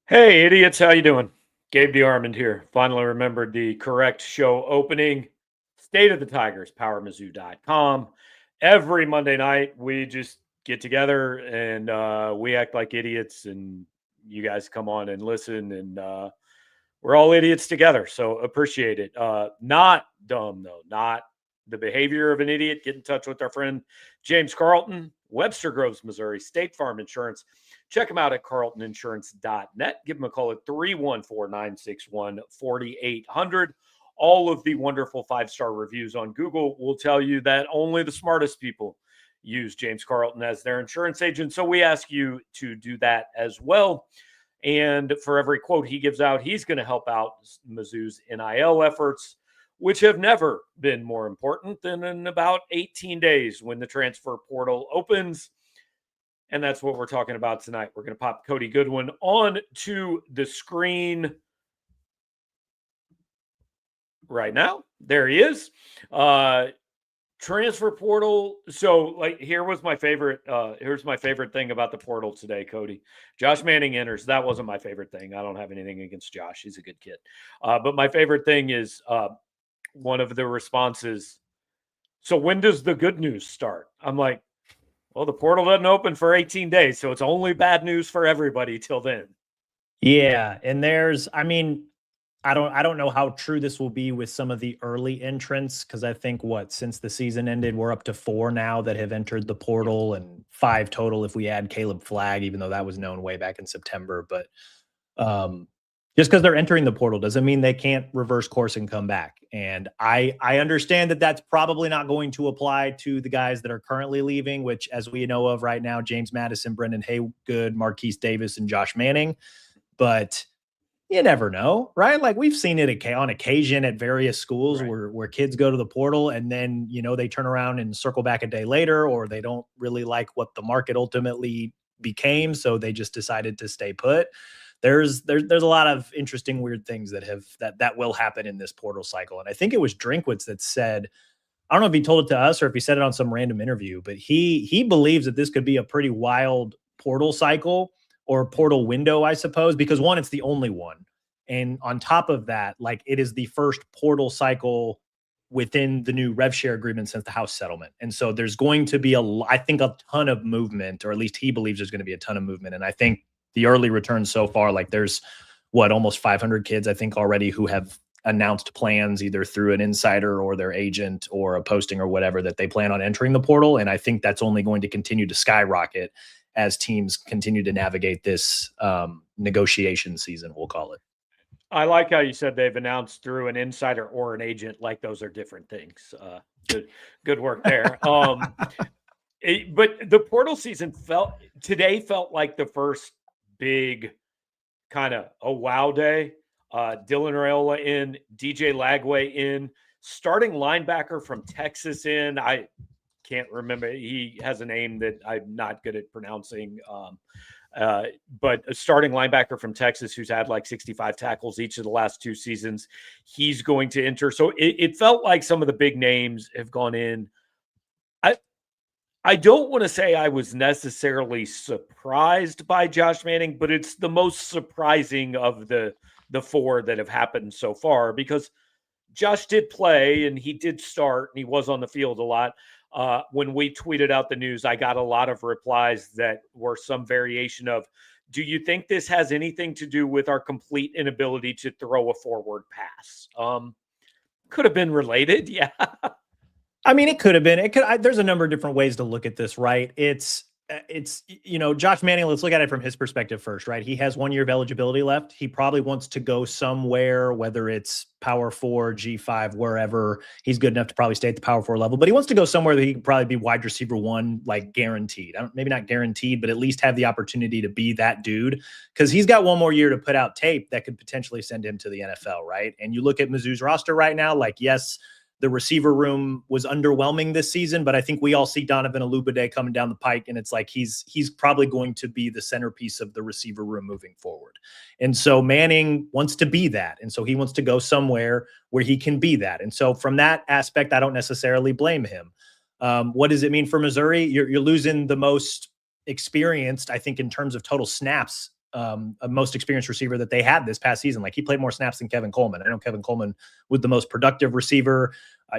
Hey, idiots, how you doing? Gabe DeArmond here. Finally remembered the correct show opening. State of the Tigers, powermizzou.com. Every Monday night, we just get together and we act like idiots, and you guys come on and listen, and we're all idiots together. So appreciate it. Not dumb, though, not the behavior of an idiot. Get in touch with our friend James Carlton, Webster Groves, Missouri, State Farm Insurance. Check them out at carltoninsurance.net. Give them a call at 314 961 4800. All of the wonderful 5-star reviews on Google will tell you that only the smartest people use James Carlton as their insurance agent. So we ask you to do that as well. And for every quote he gives out, he's going to help out Mizzou's NIL efforts, which have never been more important than in about 18 days when the transfer portal opens. And that's what we're talking about tonight. We're going to pop Cody Goodwin on to the screen right now. There he is. Transfer portal. So, like, here's my favorite thing about the portal today, Cody. Josh Manning enters. That wasn't my favorite thing. I don't have anything against Josh. He's a good kid. But my favorite thing is one of the responses. So when does the good news start? I'm like, well, the portal doesn't open for 18 days, so it's only bad news for everybody till then. Yeah, and I don't know how true this will be with some of the early entrants because I think since the season ended, we're up to 4 now that have entered the portal and 5 total if we add Caleb Flagg, even though that was known way back in September. But just because they're entering the portal doesn't mean they can't reverse course and come back. And I understand that that's probably not going to apply to the guys that are currently leaving, which, as we know of right now, James Madison, Brendan Haygood, Marquise Davis, and Josh Manning. But you never know, right? Like we've seen it on occasion at various schools where kids go to the portal and then, they turn around and circle back a day later, or they don't really like what the market ultimately became. So they just decided to stay put. There's a lot of interesting, weird things that will happen in this portal cycle. And I think it was Drinkwitz that said, I don't know if he told it to us or if he said it on some random interview, but he believes that this could be a pretty wild portal cycle or portal window, I suppose, because one, it's the only one. And on top of that, like it is the first portal cycle within the new rev share agreement since the House settlement. And so there's going to be I think a ton of movement, or at least he believes there's going to be a ton of movement. And I think the early returns so far, like there's almost 500 kids, I think already who have announced plans either through an insider or their agent or a posting or whatever that they plan on entering the portal. And I think that's only going to continue to skyrocket as teams continue to navigate this negotiation season, we'll call it. I like how you said they've announced through an insider or an agent, like those are different things. Good work there. But the portal season felt like the first big kind of a wow day. Dylan Raiola in, DJ Lagway in, starting linebacker from Texas in. I can't remember. He has a name that I'm not good at pronouncing. But a starting linebacker from Texas who's had like 65 tackles each of the last 2 seasons, he's going to enter. So it felt like some of the big names have gone in. I don't want to say I was necessarily surprised by Josh Manning, but it's the most surprising of the 4 that have happened so far, because Josh did play and he did start and he was on the field a lot. When we tweeted out the news, I got a lot of replies that were some variation of, do you think this has anything to do with our complete inability to throw a forward pass? Could have been related. Yeah. I mean, it could have been. There's a number of different ways to look at this, right? It's Josh Manning. Let's look at it from his perspective first, right? He has 1 year of eligibility left. He probably wants to go somewhere, whether it's Power 4, G5, wherever. He's good enough to probably stay at the Power 4 level, but he wants to go somewhere that he can probably be wide receiver 1, like guaranteed. Maybe not guaranteed, but at least have the opportunity to be that dude, because he's got 1 more year to put out tape that could potentially send him to the NFL, right? And you look at Mizzou's roster right now, like, yes, the receiver room was underwhelming this season, but I think we all see Donovan Olubade coming down the pike, and it's like he's probably going to be the centerpiece of the receiver room moving forward. And so Manning wants to be that, and so he wants to go somewhere where he can be that. And so from that aspect, I don't necessarily blame him. What does it mean for Missouri? You're losing the most experienced, I think, in terms of total snaps a most experienced receiver that they had this past season. Like he played more snaps than Kevin Coleman. I know Kevin Coleman was the most productive receiver.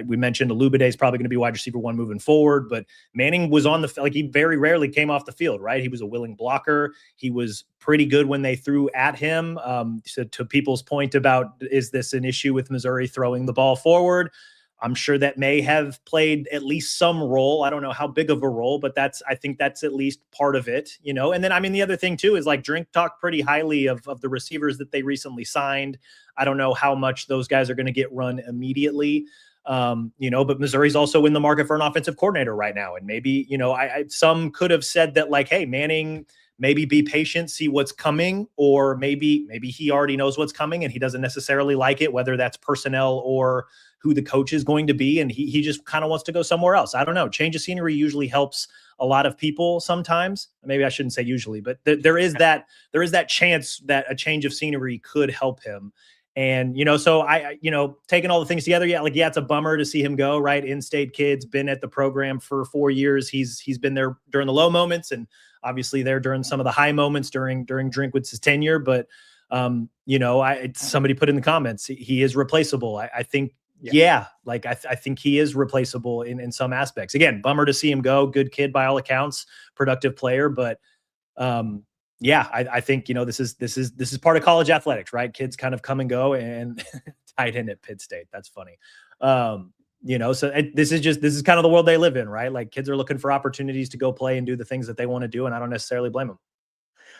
We mentioned Alubade is probably going to be wide receiver 1 moving forward, but Manning was on the, like he very rarely came off the field, right? He was a willing blocker. He was pretty good when they threw at him. So to people's point about, is this an issue with Missouri throwing the ball forward? I'm sure that may have played at least some role. I don't know how big of a role, but I think that's at least part of it, you know? And then, I mean, the other thing too, is like Drink talked pretty highly of the receivers that they recently signed. I don't know how much those guys are going to get run immediately. You know, but Missouri's also in the market for an offensive coordinator right now. And maybe, you know, some could have said that like, hey, Manning, maybe be patient, see what's coming, or maybe he already knows what's coming and he doesn't necessarily like it, whether that's personnel or who the coach is going to be. And he just kind of wants to go somewhere else. I don't know. Change of scenery usually helps a lot of people sometimes. Maybe I shouldn't say usually, but there is that chance that a change of scenery could help him. And, you know, so you know, taking all the things together, yeah, it's a bummer to see him go, right? In-state kid's been at the program for 4 years. He's been there during the low moments and obviously there during some of the high moments during Drinkwitz's tenure. But, you know, somebody put in the comments, he is replaceable. I think, yeah, like I think he is replaceable in some aspects. Again, bummer to see him go. Good kid by all accounts, productive player, but, yeah, I think, you know, this is part of college athletics, right? Kids kind of come and go, and tight end at Pitt State. That's funny. You know, so this is kind of the world they live in, right? Like kids are looking for opportunities to go play and do the things that they want to do. And I don't necessarily blame them.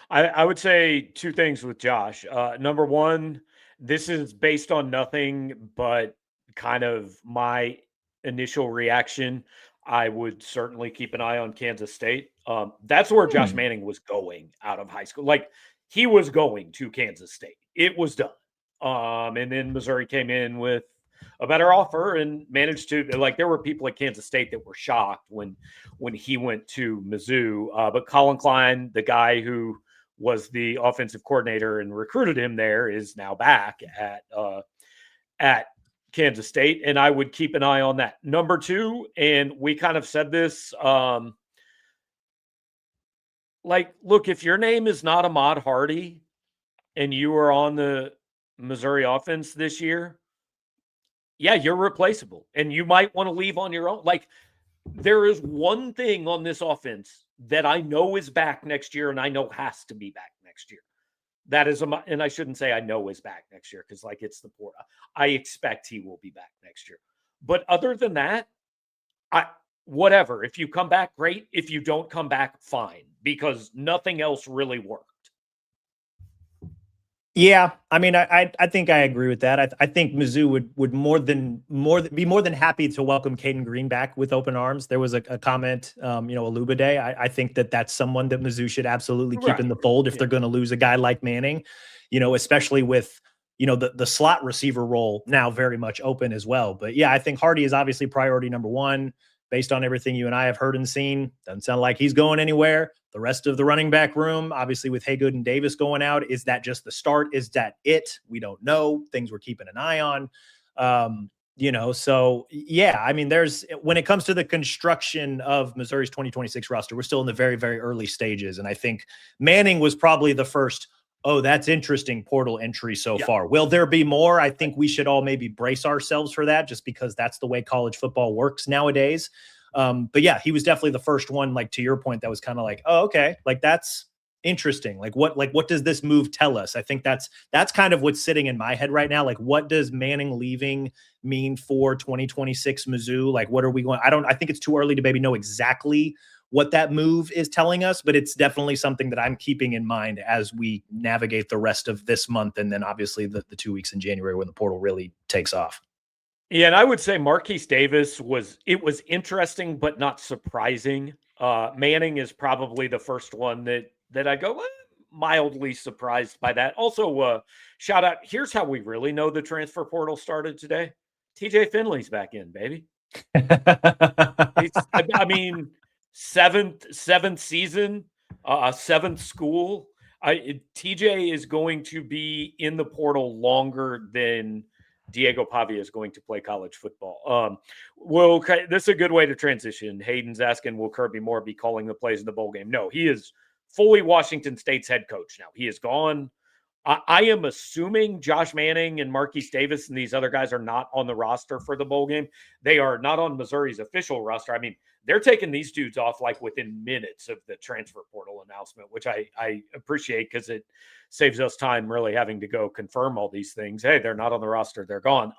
I would say 2 things with Josh. Number 1, this is based on nothing but kind of my initial reaction. I would certainly keep an eye on Kansas State. That's where Josh Manning was going out of high school. Like he was going to Kansas State. It was done. And then Missouri came in with a better offer and managed to, like, there were people at Kansas State that were shocked when he went to Mizzou. But Colin Klein, the guy who was the offensive coordinator and recruited him there, is now back at Kansas State, and I would keep an eye on that. Number 2, and we kind of said this, like, look, if your name is not Ahmad Hardy and you are on the Missouri offense this year, yeah, you're replaceable, and you might want to leave on your own. Like, there is one thing on this offense that I know is back next year, and I know has to be back next year. That is, and I shouldn't say I know is back next year because, like, it's the port. I expect he will be back next year. But other than that, whatever. If you come back, great. If you don't come back, fine, because nothing else really worked. Yeah, I mean, I think I agree with that. I think Mizzou would be more than happy to welcome Caden Green back with open arms. There was a comment, you know, Alubade. I think that's someone that Mizzou should absolutely keep in the fold if they're going to lose a guy like Manning, you know, especially with, you know, the slot receiver role now very much open as well. But yeah, I think Hardy is obviously priority number 1. Based on everything you and I have heard and seen, doesn't sound like he's going anywhere. The rest of the running back room, obviously with Haygood and Davis going out, is that just the start? Is that it? We don't know. Things we're keeping an eye on. You know, so yeah, I mean, when it comes to the construction of Missouri's 2026 roster, we're still in the very, very early stages. And I think Manning was probably the first, oh, that's interesting portal entry so far. Will there be more? I think we should all maybe brace ourselves for that, just because that's the way college football works nowadays. But yeah, he was definitely the first one, like to your point, that was kind of like, oh, okay, like that's interesting. Like what does this move tell us? I think that's kind of what's sitting in my head right now. Like, what does Manning leaving mean for 2026 Mizzou? Like, what are we going? I think it's too early to maybe know exactly what that move is telling us, but it's definitely something that I'm keeping in mind as we navigate the rest of this month. And then obviously the 2 weeks in January when the portal really takes off. Yeah, and I would say Marquise Davis was interesting, but not surprising. Manning is probably the first one that I go mildly surprised by that. Also, shout out. Here's how we really know the transfer portal started today. TJ Finley's back in, baby. I mean, seventh season, seventh school. TJ is going to be in the portal longer than Diego Pavia is going to play college football. Well, this is a good way to transition. Hayden's asking, will Kirby Moore be calling the plays in the bowl game? No, he is fully Washington State's head coach now. He is gone. I am assuming Josh Manning and Marquise Davis and these other guys are not on the roster for the bowl game. They are not on Missouri's official roster. I mean, they're taking these dudes off like within minutes of the transfer portal announcement, which I appreciate because it saves us time really having to go confirm all these things. Hey, they're not on the roster. They're gone.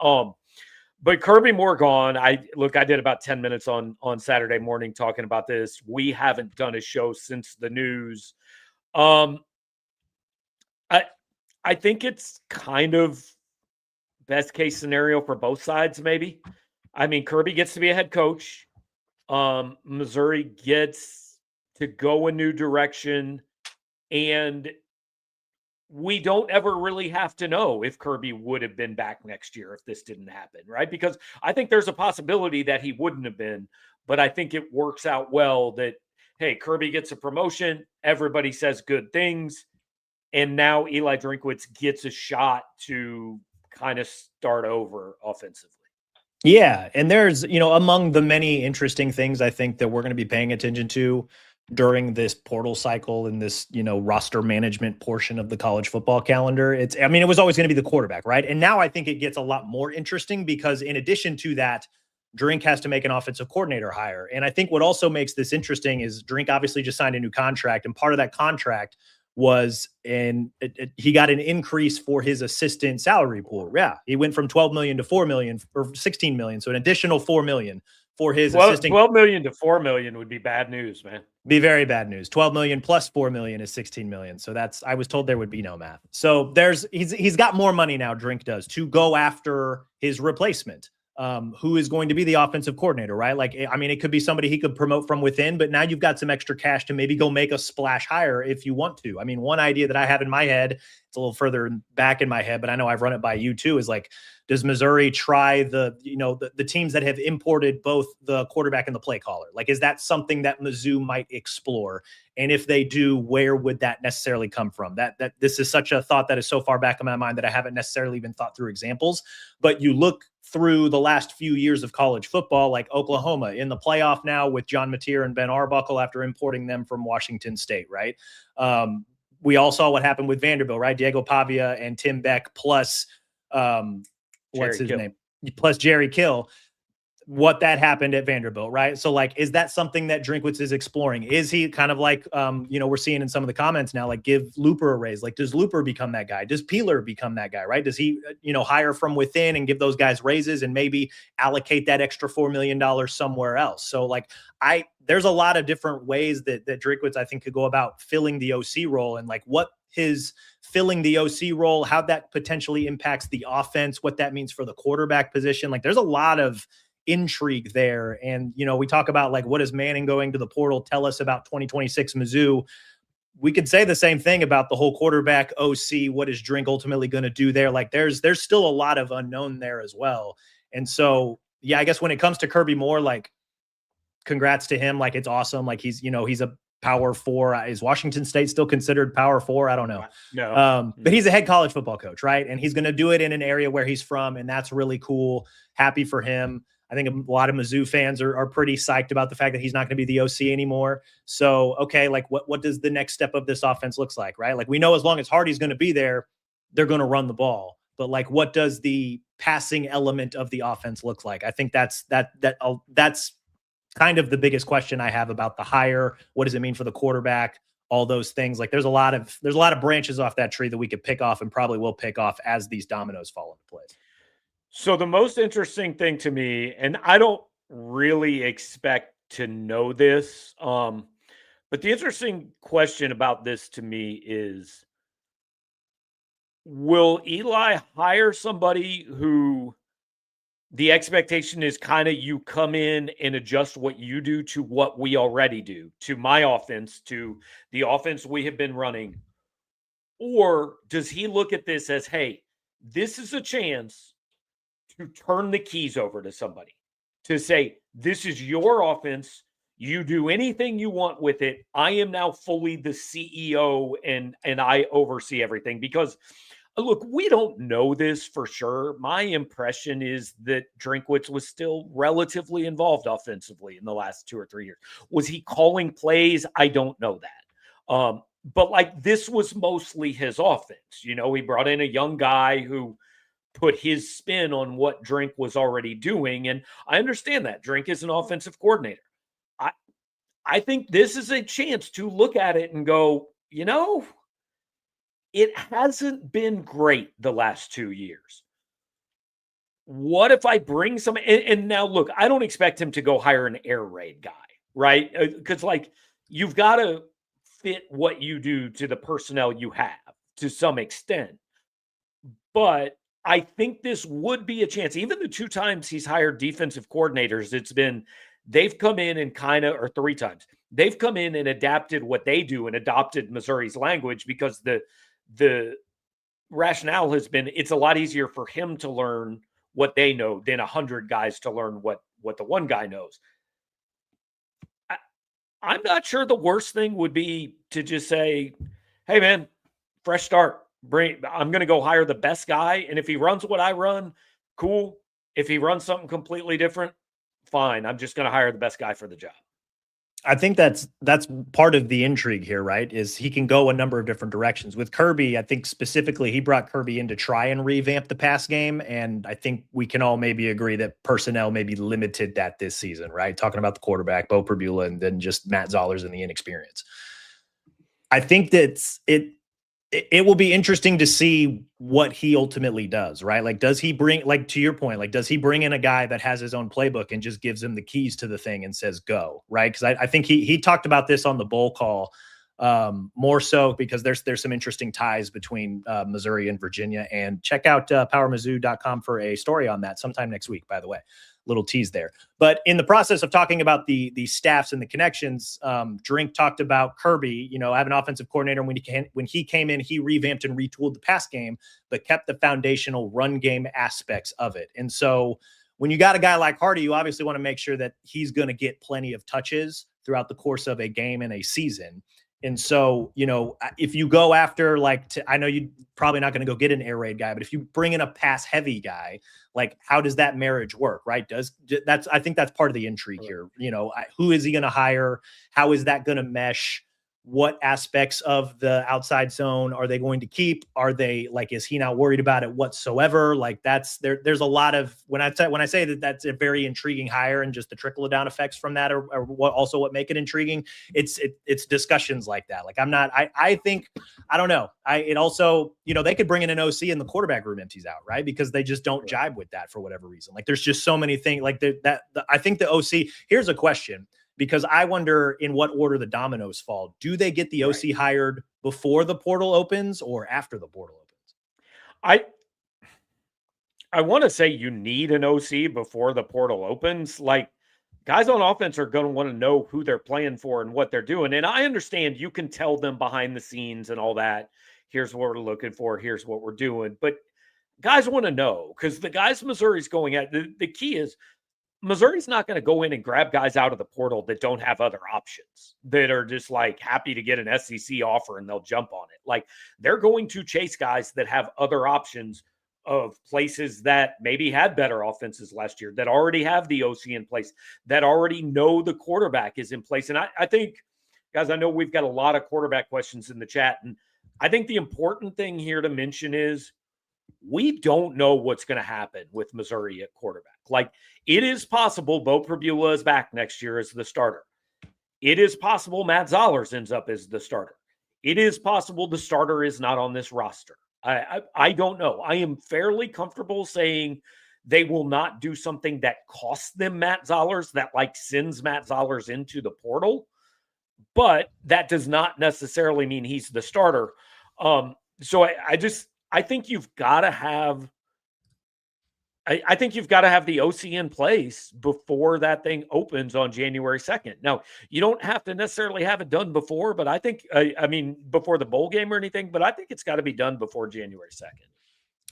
But Kirby Moore gone. I did about 10 minutes on Saturday morning talking about this. We haven't done a show since the news. I think it's kind of best case scenario for both sides, maybe. I mean, Kirby gets to be a head coach. Missouri gets to go a new direction. And we don't ever really have to know if Kirby would have been back next year if this didn't happen, right? Because I think there's a possibility that he wouldn't have been. But I think it works out well that, hey, Kirby gets a promotion. Everybody says good things. And now Eli Drinkwitz gets a shot to kind of start over offensively. Yeah. And there's, among the many interesting things I think that we're going to be paying attention to during this portal cycle and this, roster management portion of the college football calendar. It was always going to be the quarterback, right? And now I think it gets a lot more interesting because in addition to that, Drink has to make an offensive coordinator hire. And I think what also makes this interesting is Drink obviously just signed a new contract, and part of that contract was he got an increase for his assistant salary pool. Yeah. He went from 12 million to 4 million or 16 million. So an additional 4 million for his assistant. 12 million to 4 million would be bad news, man. Be very bad news. 12 million plus 4 million is 16 million. So I was told there would be no math. So he's got more money now, Drink does, to go after his replacement. Who is going to be the offensive coordinator, right? It could be somebody he could promote from within, but now you've got some extra cash to maybe go make a splash hire if you want to. I mean, one idea that I have in my head, it's a little further back in my head, but I know I've run it by you too, is like, does Missouri try the teams that have imported both the quarterback and the play caller? Like, is that something that Mizzou might explore? And if they do, where would that necessarily come from? That this is such a thought that is so far back in my mind that I haven't necessarily even thought through examples. But you look through the last few years of college football, like Oklahoma in the playoff now with John Mateer and Ben Arbuckle after importing them from Washington State, right? We all saw what happened with Vanderbilt, right? Diego Pavia and Tim Beck plus what's his name? Plus Jerry Kill. What that happened at Vanderbilt, right? So like, is that something that Drinkwitz is exploring? Is he kind of like, we're seeing in some of the comments now, like give Looper a raise? Like, does Looper become that guy? Does Peeler become that guy, right? Does he, hire from within and give those guys raises and maybe allocate that extra $4 million somewhere else? So like, there's a lot of different ways that Drinkwitz, I think, could go about filling the OC role, and like what his filling the OC role, how that potentially impacts the offense, what that means for the quarterback position. Like, there's a lot of intrigue there. And, we talk about like, what is Manning going to the portal tell us about 2026 Mizzou? We could say the same thing about the whole quarterback OC. What is Drink ultimately going to do there? Like there's still a lot of unknown there as well. And so, yeah, I guess when it comes to Kirby Moore, like congrats to him. Like, it's awesome. Like he's a Power 4. Is Washington State still considered Power 4? I don't know. No. But he's a head college football coach, right? And he's going to do it in an area where he's from. And that's really cool. Happy for him. I think a lot of Mizzou fans are pretty psyched about the fact that he's not going to be the OC anymore. So, okay, like what does the next step of this offense looks like, right? Like we know as long as Hardy's going to be there, they're going to run the ball. But like, what does the passing element of the offense look like? I think that's kind of the biggest question I have about the hire. What does it mean for the quarterback? All those things. Like there's a lot of branches off that tree that we could pick off and probably will pick off as these dominoes fall into place. So the most interesting thing to me, and I don't really expect to know this, but the interesting question about this to me is, will Eli hire somebody who the expectation is kind of you come in and adjust what you do to what we already do, to my offense, to the offense we have been running? Or does he look at this as, hey, this is a chance to turn the keys over to somebody, to say, this is your offense. You do anything you want with it. I am now fully the CEO and I oversee everything. Because look, we don't know this for sure. My impression is that Drinkwitz was still relatively involved offensively in the last 2 or 3 years. Was he calling plays? I don't know that. But like this was mostly his offense. You know, he brought in a young guy who put his spin on what Drink was already doing. And I understand that Drink is an offensive coordinator. I I think this is a chance to look at it and go, you know, it hasn't been great the last 2 years. What if I bring some and now look, I don't expect him to go hire an air raid guy, right? Because like you've got to fit what you do to the personnel you have to some extent. But I think this would be a chance. Even the 2 times he's hired defensive coordinators, it's been they've come in and kind of, or 3 times, they've come in and adapted what they do and adopted Missouri's language because the rationale has been it's a lot easier for him to learn what they know than 100 guys to learn what the one guy knows. I, I'm not sure the worst thing would be to just say, "Hey, man, fresh start. I'm going to go hire the best guy, and if he runs what I run, cool. If he runs something completely different, fine. I'm just going to hire the best guy for the job." I think that's part of the intrigue here, right? Is he can go a number of different directions. With Kirby, I think specifically he brought Kirby in to try and revamp the pass game, and I think we can all maybe agree that personnel maybe limited that this season, right? Talking about the quarterback, Bo Perbula, and then just Matt Zollers and the inexperience. I think that it will be interesting to see what he ultimately does, right? Like, does he bring, like, to your point, like, does he bring in a guy that has his own playbook and just gives him the keys to the thing and says, go, right? Because I think he talked about this on the bowl call more so because there's some interesting ties between Missouri and Virginia. And check out powermizzou.com for a story on that sometime next week, by the way. Little tease there. But in the process of talking about the staffs and the connections, Drink talked about Kirby, you know, I have an offensive coordinator. When he came in, he revamped and retooled the pass game, but kept the foundational run game aspects of it. And so when you got a guy like Hardy, you obviously want to make sure that he's going to get plenty of touches throughout the course of a game and a season. And so, you know, if you go after I know you're probably not going to go get an air raid guy, but if you bring in a pass heavy guy, like how does that marriage work? Right. I think that's part of the intrigue here. You know, who is he going to hire? How is that going to mesh? What aspects of the outside zone are they going to keep? Are they like, is he not worried about it whatsoever? Like there's a lot of, when I say that that's a very intriguing hire and just the trickle down effects from that or what make it intriguing. It's discussions like that. Like I think, I don't know. It also, you know, they could bring in an OC and the quarterback room empties out, right? Because they just don't jibe with that for whatever reason. Like there's just so many things like I think the OC, here's a question. Because I wonder in what order the dominoes fall. Do they get the OC hired before the portal opens or after the portal opens? I want to say you need an OC before the portal opens. Like guys on offense are going to want to know who they're playing for and what they're doing. And I understand you can tell them behind the scenes and all that. Here's what we're looking for. Here's what we're doing. But guys want to know because the guys Missouri's going at, the key is Missouri's not going to go in and grab guys out of the portal that don't have other options, that are just like happy to get an SEC offer and they'll jump on it. Like they're going to chase guys that have other options of places that maybe had better offenses last year, that already have the OC in place, that already know the quarterback is in place. And I think, guys, I know we've got a lot of quarterback questions in the chat. And I think the important thing here to mention is we don't know what's going to happen with Missouri at quarterback. Like it is possible Bo Perbula is back next year as the starter. It is possible Matt Zollers ends up as the starter. It is possible the starter is not on this roster. I don't know. I am fairly comfortable saying they will not do something that costs them Matt Zollers, that like sends Matt Zollers into the portal. But that does not necessarily mean he's the starter. So I think you've got to have I think you've got to have the OC in place before that thing opens on January 2nd. Now, you don't have to necessarily have it done before, but I think, I mean, before the bowl game or anything, but I think it's got to be done before January 2nd.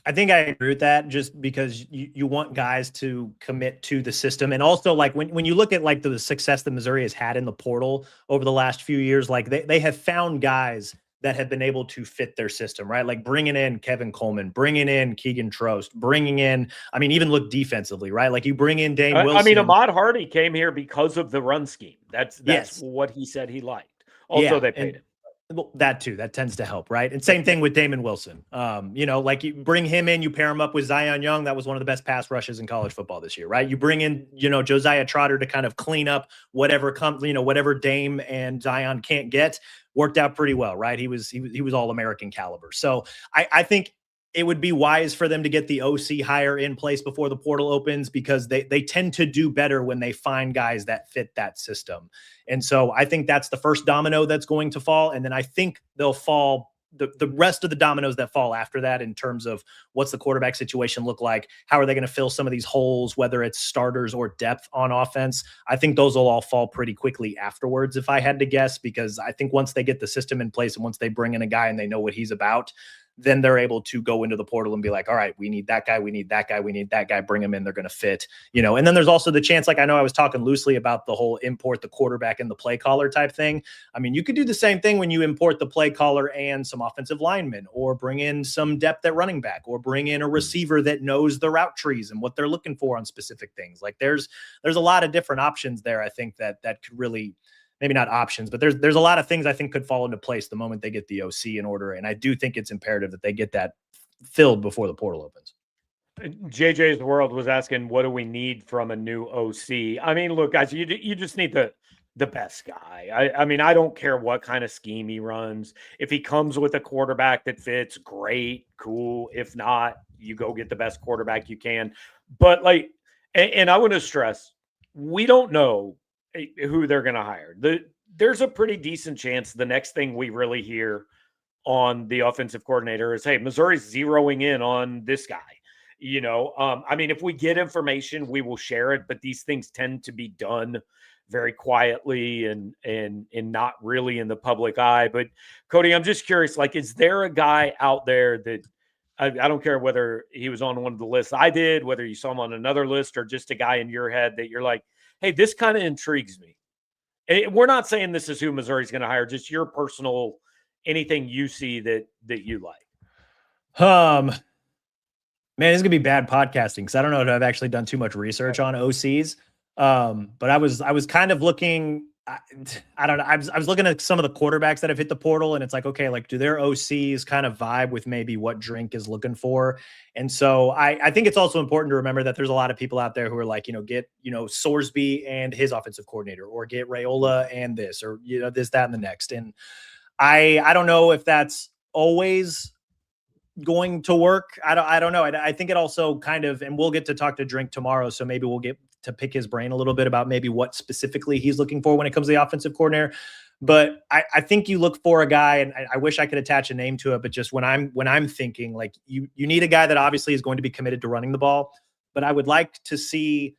I think I agree with that just because you want guys to commit to the system. And also like when you look at like the success that Missouri has had in the portal over the last few years, like they have found guys that have been able to fit their system, right? Like bringing in Kevin Coleman, bringing in Keegan Trost, bringing in, I mean, even look defensively, right? Like you bring in Dane Wilson. I mean, Ahmad Hardy came here because of the run scheme. That's what he said he liked. Also, they paid him. Well, that too, that tends to help, right? And same thing with Damon Wilson. Like you bring him in, you pair him up with Zion Young. That was one of the best pass rushes in college football this year, right? You bring in, Josiah Trotter to kind of clean up whatever comes, whatever Dame and Zion can't get. Worked out pretty well, right? He was all American caliber. So I think it would be wise for them to get the OC hire in place before the portal opens, because they tend to do better when they find guys that fit that system. And so I think that's the first domino that's going to fall. And then I think they'll fall the rest of the dominoes that fall after that, in terms of what's the quarterback situation look like? How are they going to fill some of these holes, whether it's starters or depth on offense? I think those will all fall pretty quickly afterwards, if I had to guess, because I think once they get the system in place and once they bring in a guy and they know what he's about, then they're able to go into the portal and be like, all right, we need that guy. We need that guy. We need that guy. Bring him in. They're going to fit, and then there's also the chance, like, I know I was talking loosely about the whole import the quarterback and the play caller type thing. I mean, you could do the same thing when you import the play caller and some offensive linemen, or bring in some depth at running back, or bring in a receiver that knows the route trees and what they're looking for on specific things. Like there's a lot of different options there. I think that could really, maybe not options, but there's a lot of things I think could fall into place the moment they get the OC in order. And I do think it's imperative that they get that filled before the portal opens. JJ's World was asking, what do we need from a new OC? I mean, look, guys, you just need the best guy. I mean, I don't care what kind of scheme he runs. If he comes with a quarterback that fits, great, cool. If not, you go get the best quarterback you can. But and I want to stress, we don't know who they're going to hire. There's a pretty decent chance the next thing we really hear on the offensive coordinator is, hey, Missouri's zeroing in on this guy. I mean, if we get information, we will share it, but these things tend to be done very quietly and not really in the public eye. But Cody, I'm just curious, like, is there a guy out there that I don't care whether he was on one of the lists I did, whether you saw him on another list, or just a guy in your head that you're like, hey, this kind of intrigues me? We're not saying this is who Missouri's going to hire, just your personal, anything you see that you like. Man, this is gonna be bad podcasting because I don't know if I've actually done too much research on OCs. But I was kind of looking. I don't know. I was looking at some of the quarterbacks that have hit the portal, and it's like, okay, like, do their OCs kind of vibe with maybe what Drink is looking for? And so I think it's also important to remember that there's a lot of people out there who are like, get Sorsby and his offensive coordinator, or get Raiola and this, or this, that, and the next. And I don't know if that's always going to work. I don't know. I think it also kind of, and we'll get to talk to Drink tomorrow, so maybe we'll get to pick his brain a little bit about maybe what specifically he's looking for when it comes to the offensive coordinator. But I think you look for a guy, and I wish I could attach a name to it, but just when I'm thinking, like, you need a guy that obviously is going to be committed to running the ball, but I would like to see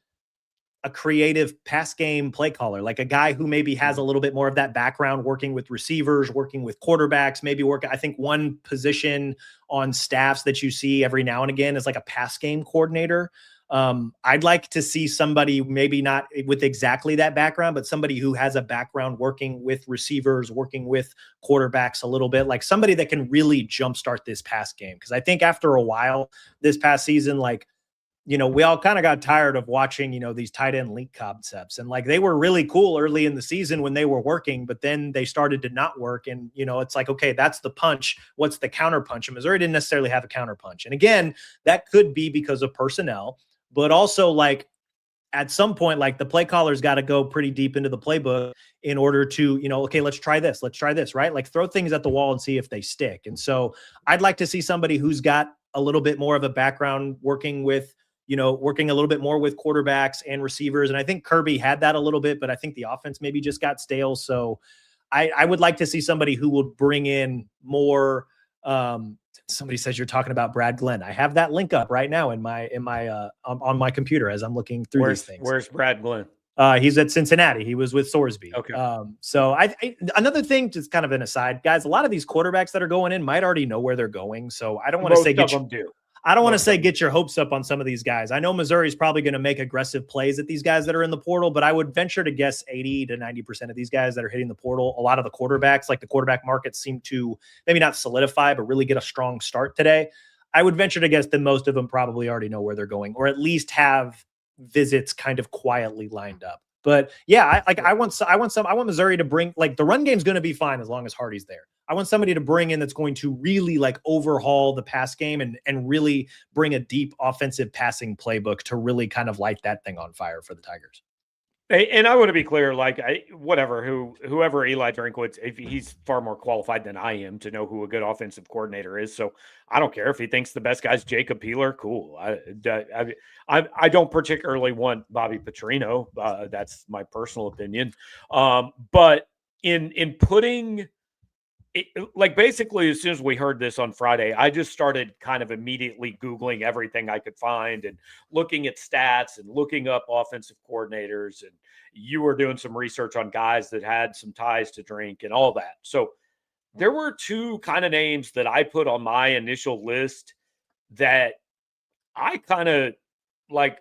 a creative pass game play caller, like a guy who maybe has a little bit more of that background working with receivers, working with quarterbacks, I think one position on staffs that you see every now and again is like a pass game coordinator. I'd like to see somebody, maybe not with exactly that background, but somebody who has a background working with receivers, working with quarterbacks a little bit, like somebody that can really jumpstart this pass game. Cause I think after a while this past season, like, we all kind of got tired of watching, these tight end leak concepts, and like, they were really cool early in the season when they were working, but then they started to not work. And, it's like, okay, that's the punch. What's the counter punch? And Missouri didn't necessarily have a counter punch. And again, that could be because of personnel, but also, like, at some point, like, the play caller's got to go pretty deep into the playbook in order to, okay, let's try this, right? Like, throw things at the wall and see if they stick. And so I'd like to see somebody who's got a little bit more of a background working a little bit more with quarterbacks and receivers. And I think Kirby had that a little bit, but I think the offense maybe just got stale. So I would like to see somebody who would bring in more. Somebody says you're talking about Brad Glenn. I have that link up right now on my computer as I'm looking through these things. Where's Brad Glenn? He's at Cincinnati. He was with Sorsby. Okay. So another thing, just kind of an aside, guys, a lot of these quarterbacks that are going in might already know where they're going. So I don't want to say get your hopes up on some of these guys. I know Missouri's probably going to make aggressive plays at these guys that are in the portal, but I would venture to guess 80 to 90% of these guys that are hitting the portal, a lot of the quarterbacks, like the quarterback markets, seem to maybe not solidify, but really get a strong start today. I would venture to guess that most of them probably already know where they're going, or at least have visits kind of quietly lined up. But yeah, I want Missouri to bring, like, the run game's going to be fine as long as Hardy's there. I want somebody to bring in that's going to really like overhaul the pass game and really bring a deep offensive passing playbook to really kind of light that thing on fire for the Tigers. And I want to be clear, like, whoever Eli Drinkwitz, if he's far more qualified than I am to know who a good offensive coordinator is. So I don't care if he thinks the best guy's Jacob Peeler. Cool. I don't particularly want Bobby Petrino. That's my personal opinion. But in putting like, basically, as soon as we heard this on Friday, I just started kind of immediately Googling everything I could find and looking at stats and looking up offensive coordinators. And you were doing some research on guys that had some ties to Drink and all that. So there were two kind of names that I put on my initial list that I kind of like,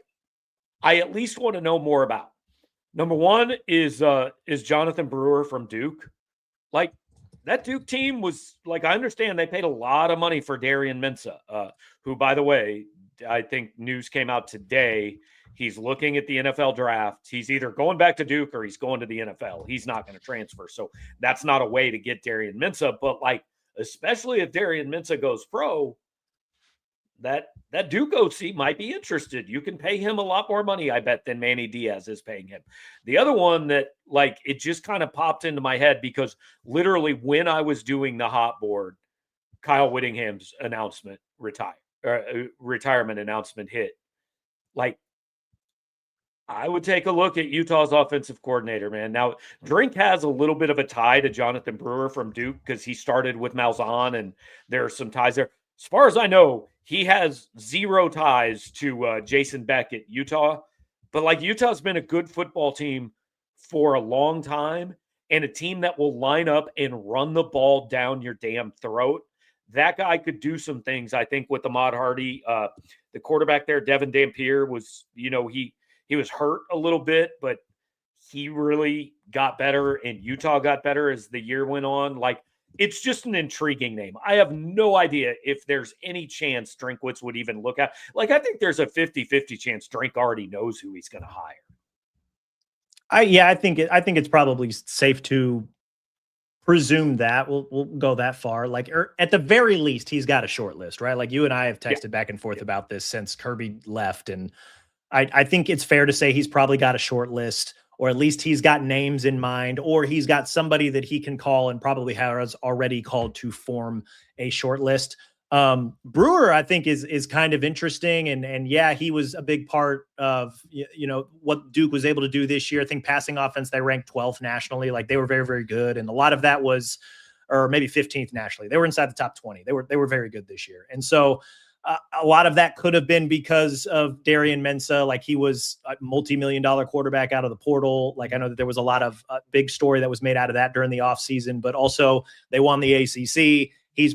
I at least want to know more about. Number one is Jonathan Brewer from Duke. Like, that Duke team was, like, I understand they paid a lot of money for Darian Mensah, who, by the way, I think news came out today. He's looking at the NFL draft. He's either going back to Duke or he's going to the NFL. He's not going to transfer. So that's not a way to get Darian Mensah. But, like, especially if Darian Mensah goes pro, that Duke OC might be interested. You can pay him a lot more money, I bet, than Manny Diaz is paying him. The other one that, like, it just kind of popped into my head because literally when I was doing the hot board, Kyle Whittingham's retirement announcement hit. Like, I would take a look at Utah's offensive coordinator, man. Now, Drink has a little bit of a tie to Jonathan Brewer from Duke because he started with Malzahn, and there are some ties there. As far as I know, he has zero ties to Jason Beck at Utah. But, like, Utah's been a good football team for a long time and a team that will line up and run the ball down your damn throat. That guy could do some things, I think, with Ahmad Hardy. The quarterback there, Devin Dampier, was, he was hurt a little bit, but he really got better, and Utah got better as the year went on. Like, it's just an intriguing name. I have no idea if there's any chance Drinkwitz would even look at. Like, I think there's a 50-50 chance Drink already knows who he's going to hire. I think it's probably safe to presume that we'll go that far. Like, or at the very least, he's got a short list, right? Like, you and I have texted back and forth about this since Kirby left, and I think it's fair to say he's probably got a short list, or at least he's got names in mind, or he's got somebody that he can call and probably has already called to form a short list. Brewer, I think, is kind of interesting. And yeah, he was a big part of, what Duke was able to do this year. I think passing offense, they ranked 12th nationally. Like, they were very, very good. And a lot of that was, or maybe 15th nationally. They were inside the top 20. They were very good this year. And so, a lot of that could have been because of Darian Mensah. Like, he was a multi-million-dollar quarterback out of the portal. Like, I know that there was a lot of big story that was made out of that during the offseason, but also they won the ACC. He's,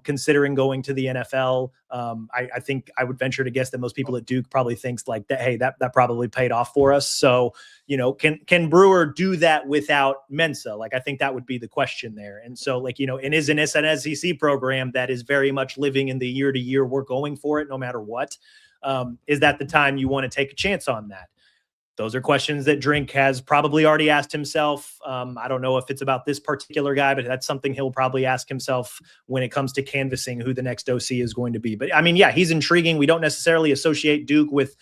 considering going to the NFL. I think I would venture to guess that most people at Duke probably thinks like that, hey, that probably paid off for us. So, can Brewer do that without Mensah? Like, I think that would be the question there. And so, like, and is an SEC program that is very much living in the year to year, we're going for it no matter what. Is that the time you want to take a chance on that? Those are questions that Drink has probably already asked himself. I don't know if it's about this particular guy, but that's something he'll probably ask himself when it comes to canvassing who the next OC is going to be. But I mean, yeah, he's intriguing. We don't necessarily associate Duke with,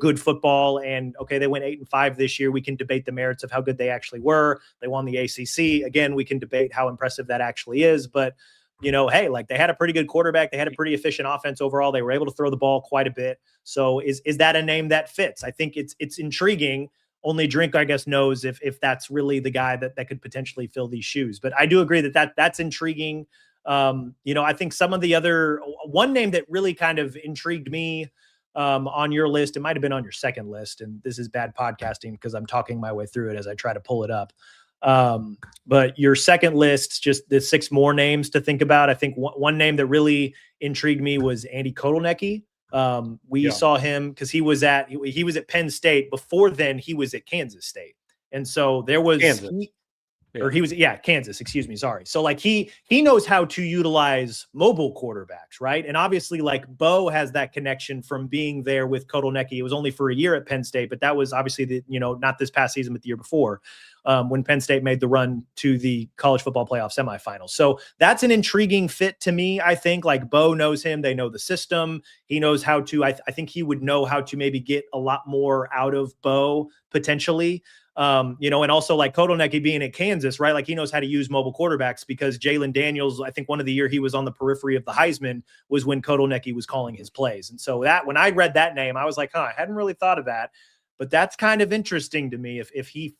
good football. And okay, they went 8-5 this year. We can debate the merits of how good they actually were. They won the ACC. Again, we can debate how impressive that actually is. But hey, like, they had a pretty good quarterback. They had a pretty efficient offense overall. They were able to throw the ball quite a bit. So is that a name that fits? I think it's intriguing. Only Drink, I guess, knows if that's really the guy that could potentially fill these shoes. But I do agree that's intriguing. I think some of the other one name that really kind of intrigued me on your list, it might have been on your second list, and this is bad podcasting because I'm talking my way through it as I try to pull it up. But your second list, just the 6 more names to think about. I think one name that really intrigued me was Andy Kotelnicki. We saw him because he was at Penn State. Before then, he was at Kansas State. And so there was, or he was, Kansas, excuse me. Sorry. So like he knows how to utilize mobile quarterbacks, right? And obviously like Bo has that connection from being there with Kotelnicki. It was only for a year at Penn State, but that was obviously not this past season, but the year before, when Penn State made the run to the college football playoff semifinals. So that's an intriguing fit to me. I think like Bo knows him. They know the system. He knows how to, I think he would know how to maybe get a lot more out of Bo potentially. And also like Kotelnicki being at Kansas, right? Like he knows how to use mobile quarterbacks because Jalen Daniels, I think one of the year he was on the periphery of the Heisman was when Kotelnicki was calling his plays. And so that when I read that name, I was like, I hadn't really thought of that, but that's kind of interesting to me if he,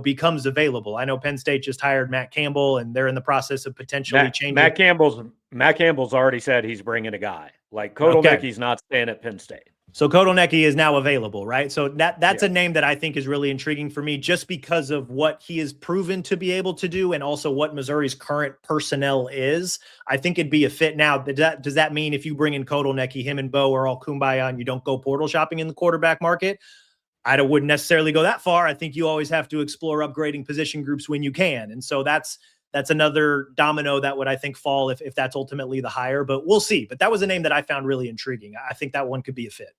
becomes available. I know Penn State just hired Matt Campbell and they're in the process of potentially changing. Matt Campbell's already said he's bringing a guy. Like Kotelnicki's not staying at Penn State. So Kotelnicki is now available, right? So that's a name that I think is really intriguing for me just because of what he has proven to be able to do and also what Missouri's current personnel is. I think it'd be a fit. Now, does that mean if you bring in Kotelnicki, him and Bo are all kumbaya and you don't go portal shopping in the quarterback market? I wouldn't necessarily go that far. I think you always have to explore upgrading position groups when you can. And so that's another domino that would, I think, fall if that's ultimately the hire, but we'll see. But that was a name that I found really intriguing. I think that one could be a fit.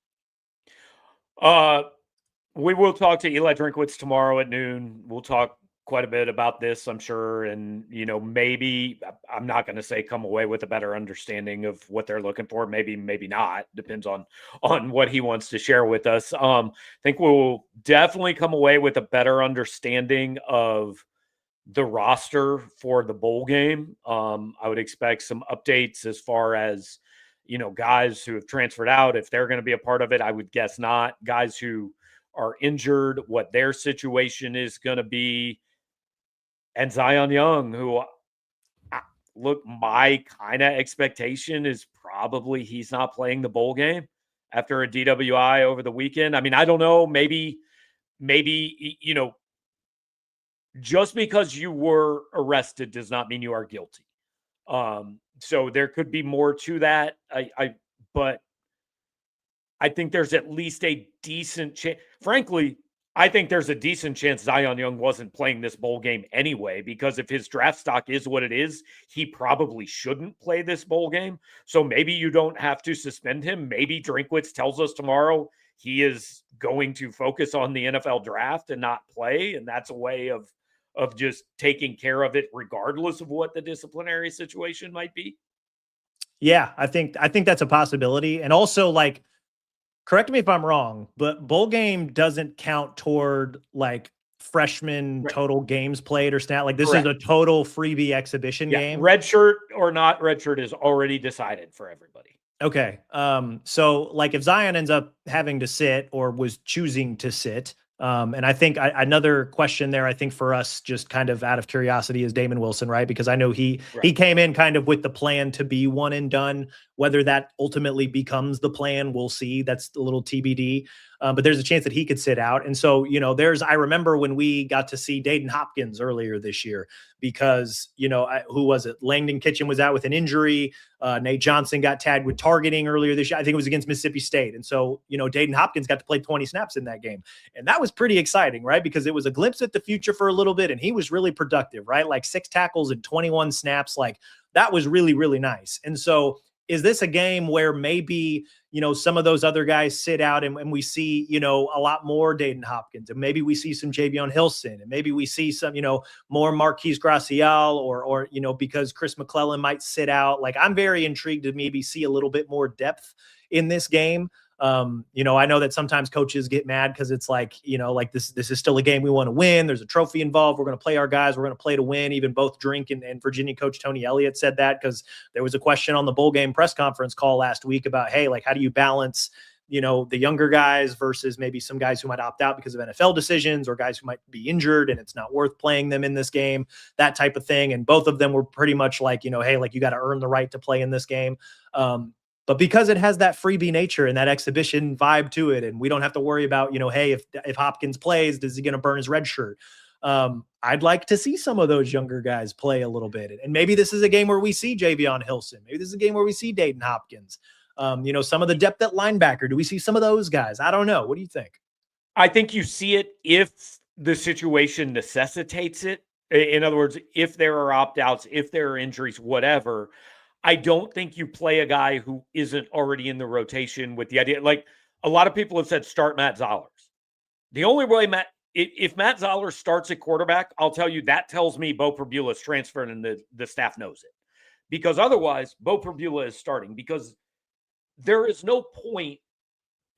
We will talk to Eli Drinkwitz tomorrow at noon. We'll talk quite a bit about this, I'm sure. And, maybe I'm not going to say come away with a better understanding of what they're looking for. Maybe not. Depends on what he wants to share with us. I think we'll definitely come away with a better understanding of the roster for the bowl game. I would expect some updates as far as, guys who have transferred out, if they're going to be a part of it. I would guess not. Guys who are injured, what their situation is going to be. And Zion Young, who, look, my kind of expectation is probably he's not playing the bowl game after a DWI over the weekend. I mean, I don't know. Maybe, just because you were arrested does not mean you are guilty. So there could be more to that. But I think there's at least a decent chance. Frankly, I think there's a decent chance Zion Young wasn't playing this bowl game anyway, because if his draft stock is what it is, he probably shouldn't play this bowl game. So maybe you don't have to suspend him. Maybe Drinkwitz tells us tomorrow he is going to focus on the NFL draft and not play. And that's a way of just taking care of it regardless of what the disciplinary situation might be. Yeah, I think that's a possibility. And also, like, correct me if I'm wrong, but bowl game doesn't count toward like freshman total games played or snap. Like this is a total freebie exhibition game. Red shirt or not red shirt is already decided for everybody. Okay. So like if Zion ends up having to sit or was choosing to sit, and I think another question there, I think for us, just kind of out of curiosity, is Damon Wilson, right? Because I know he came in kind of with the plan to be one and done. Whether that ultimately becomes the plan, we'll see. That's a little TBD. But there's a chance that he could sit out. And so, I remember when we got to see Dayton Hopkins earlier this year because, who was it? Langdon Kitchen was out with an injury. Nate Johnson got tagged with targeting earlier this year. I think it was against Mississippi State. And so, Dayton Hopkins got to play 20 snaps in that game. And that was pretty exciting, right? Because it was a glimpse at the future for a little bit. And he was really productive, right? Like 6 tackles and 21 snaps. Like that was really, really nice. And so, is this a game where maybe, some of those other guys sit out and we see, a lot more Dayton Hopkins, and maybe we see some Javion Hilson, and maybe we see some, more Marquise Gracial or, because Chris McClellan might sit out. Like I'm very intrigued to maybe see a little bit more depth in this game. I know that sometimes coaches get mad because it's like, like this is still a game we want to win. There's a trophy involved. We're going to play our guys. We're going to play to win. Even both Drink and Virginia coach Tony Elliott said that because there was a question on the bowl game press conference call last week about, hey, like, how do you balance, the younger guys versus maybe some guys who might opt out because of NFL decisions or guys who might be injured and it's not worth playing them in this game, that type of thing. And both of them were pretty much like, hey, like you got to earn the right to play in this game. But because it has that freebie nature and that exhibition vibe to it, and we don't have to worry about, hey, if Hopkins plays, is he going to burn his red shirt? I'd like to see some of those younger guys play a little bit. And maybe this is a game where we see Javion Hilson. Maybe this is a game where we see Dayton Hopkins. Some of the depth at linebacker. Do we see some of those guys? I don't know. What do you think? I think you see it if the situation necessitates it. In other words, if there are opt-outs, if there are injuries, whatever, I don't think you play a guy who isn't already in the rotation with the idea. Like a lot of people have said, start Matt Zollers. The only way if Matt Zollers starts at quarterback, I'll tell you that tells me Bo Perbula is transferring and the staff knows it. Because otherwise, Bo Perbula is starting because there is no point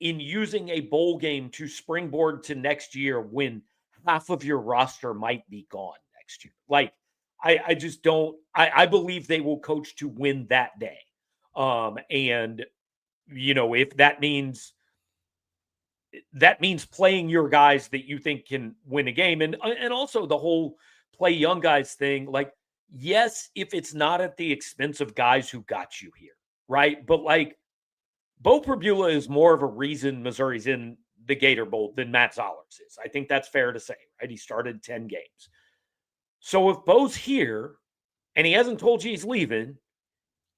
in using a bowl game to springboard to next year when half of your roster might be gone next year. Like, I just don't. I believe they will coach to win that day. And if that means playing your guys that you think can win a game, and also the whole play young guys thing. Like, yes, if it's not at the expense of guys who got you here, right? But like, Bo Perbula is more of a reason Missouri's in the Gator Bowl than Matt Zollers is. I think that's fair to say, right? He started 10 games. So if Bo's here and he hasn't told you he's leaving,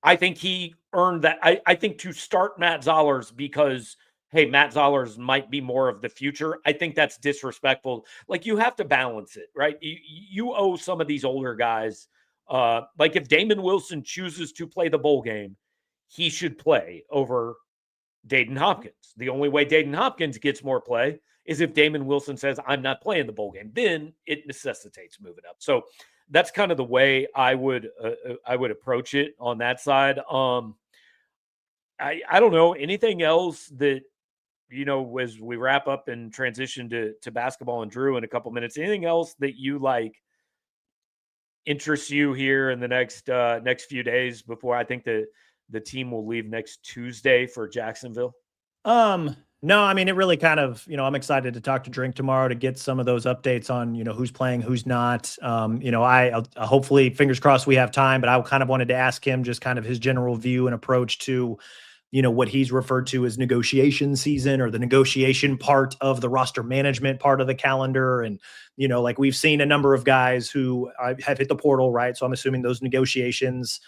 I think he earned that. I think to start Matt Zollers because, hey, Matt Zollers might be more of the future, I think that's disrespectful. Like, you have to balance it, right? You owe some of these older guys. Like, if Damon Wilson chooses to play the bowl game, he should play over Dayton Hopkins. The only way Dayton Hopkins gets more play is if Damon Wilson says, I'm not playing the bowl game. Then it necessitates moving up. So that's kind of the way I would approach it on that side. I don't know anything else that, as we wrap up and transition to basketball and Drew in a couple minutes, anything else that you like interests you here in the next few days before I think the team will leave next Tuesday for Jacksonville? No, I mean, it really kind of, I'm excited to talk to Drink tomorrow to get some of those updates on, who's playing, who's not. I hopefully, fingers crossed, we have time, but I kind of wanted to ask him just kind of his general view and approach to, what he's referred to as negotiation season, or the negotiation part of the roster management part of the calendar. And, like, we've seen a number of guys who have hit the portal, right? So I'm assuming those negotiations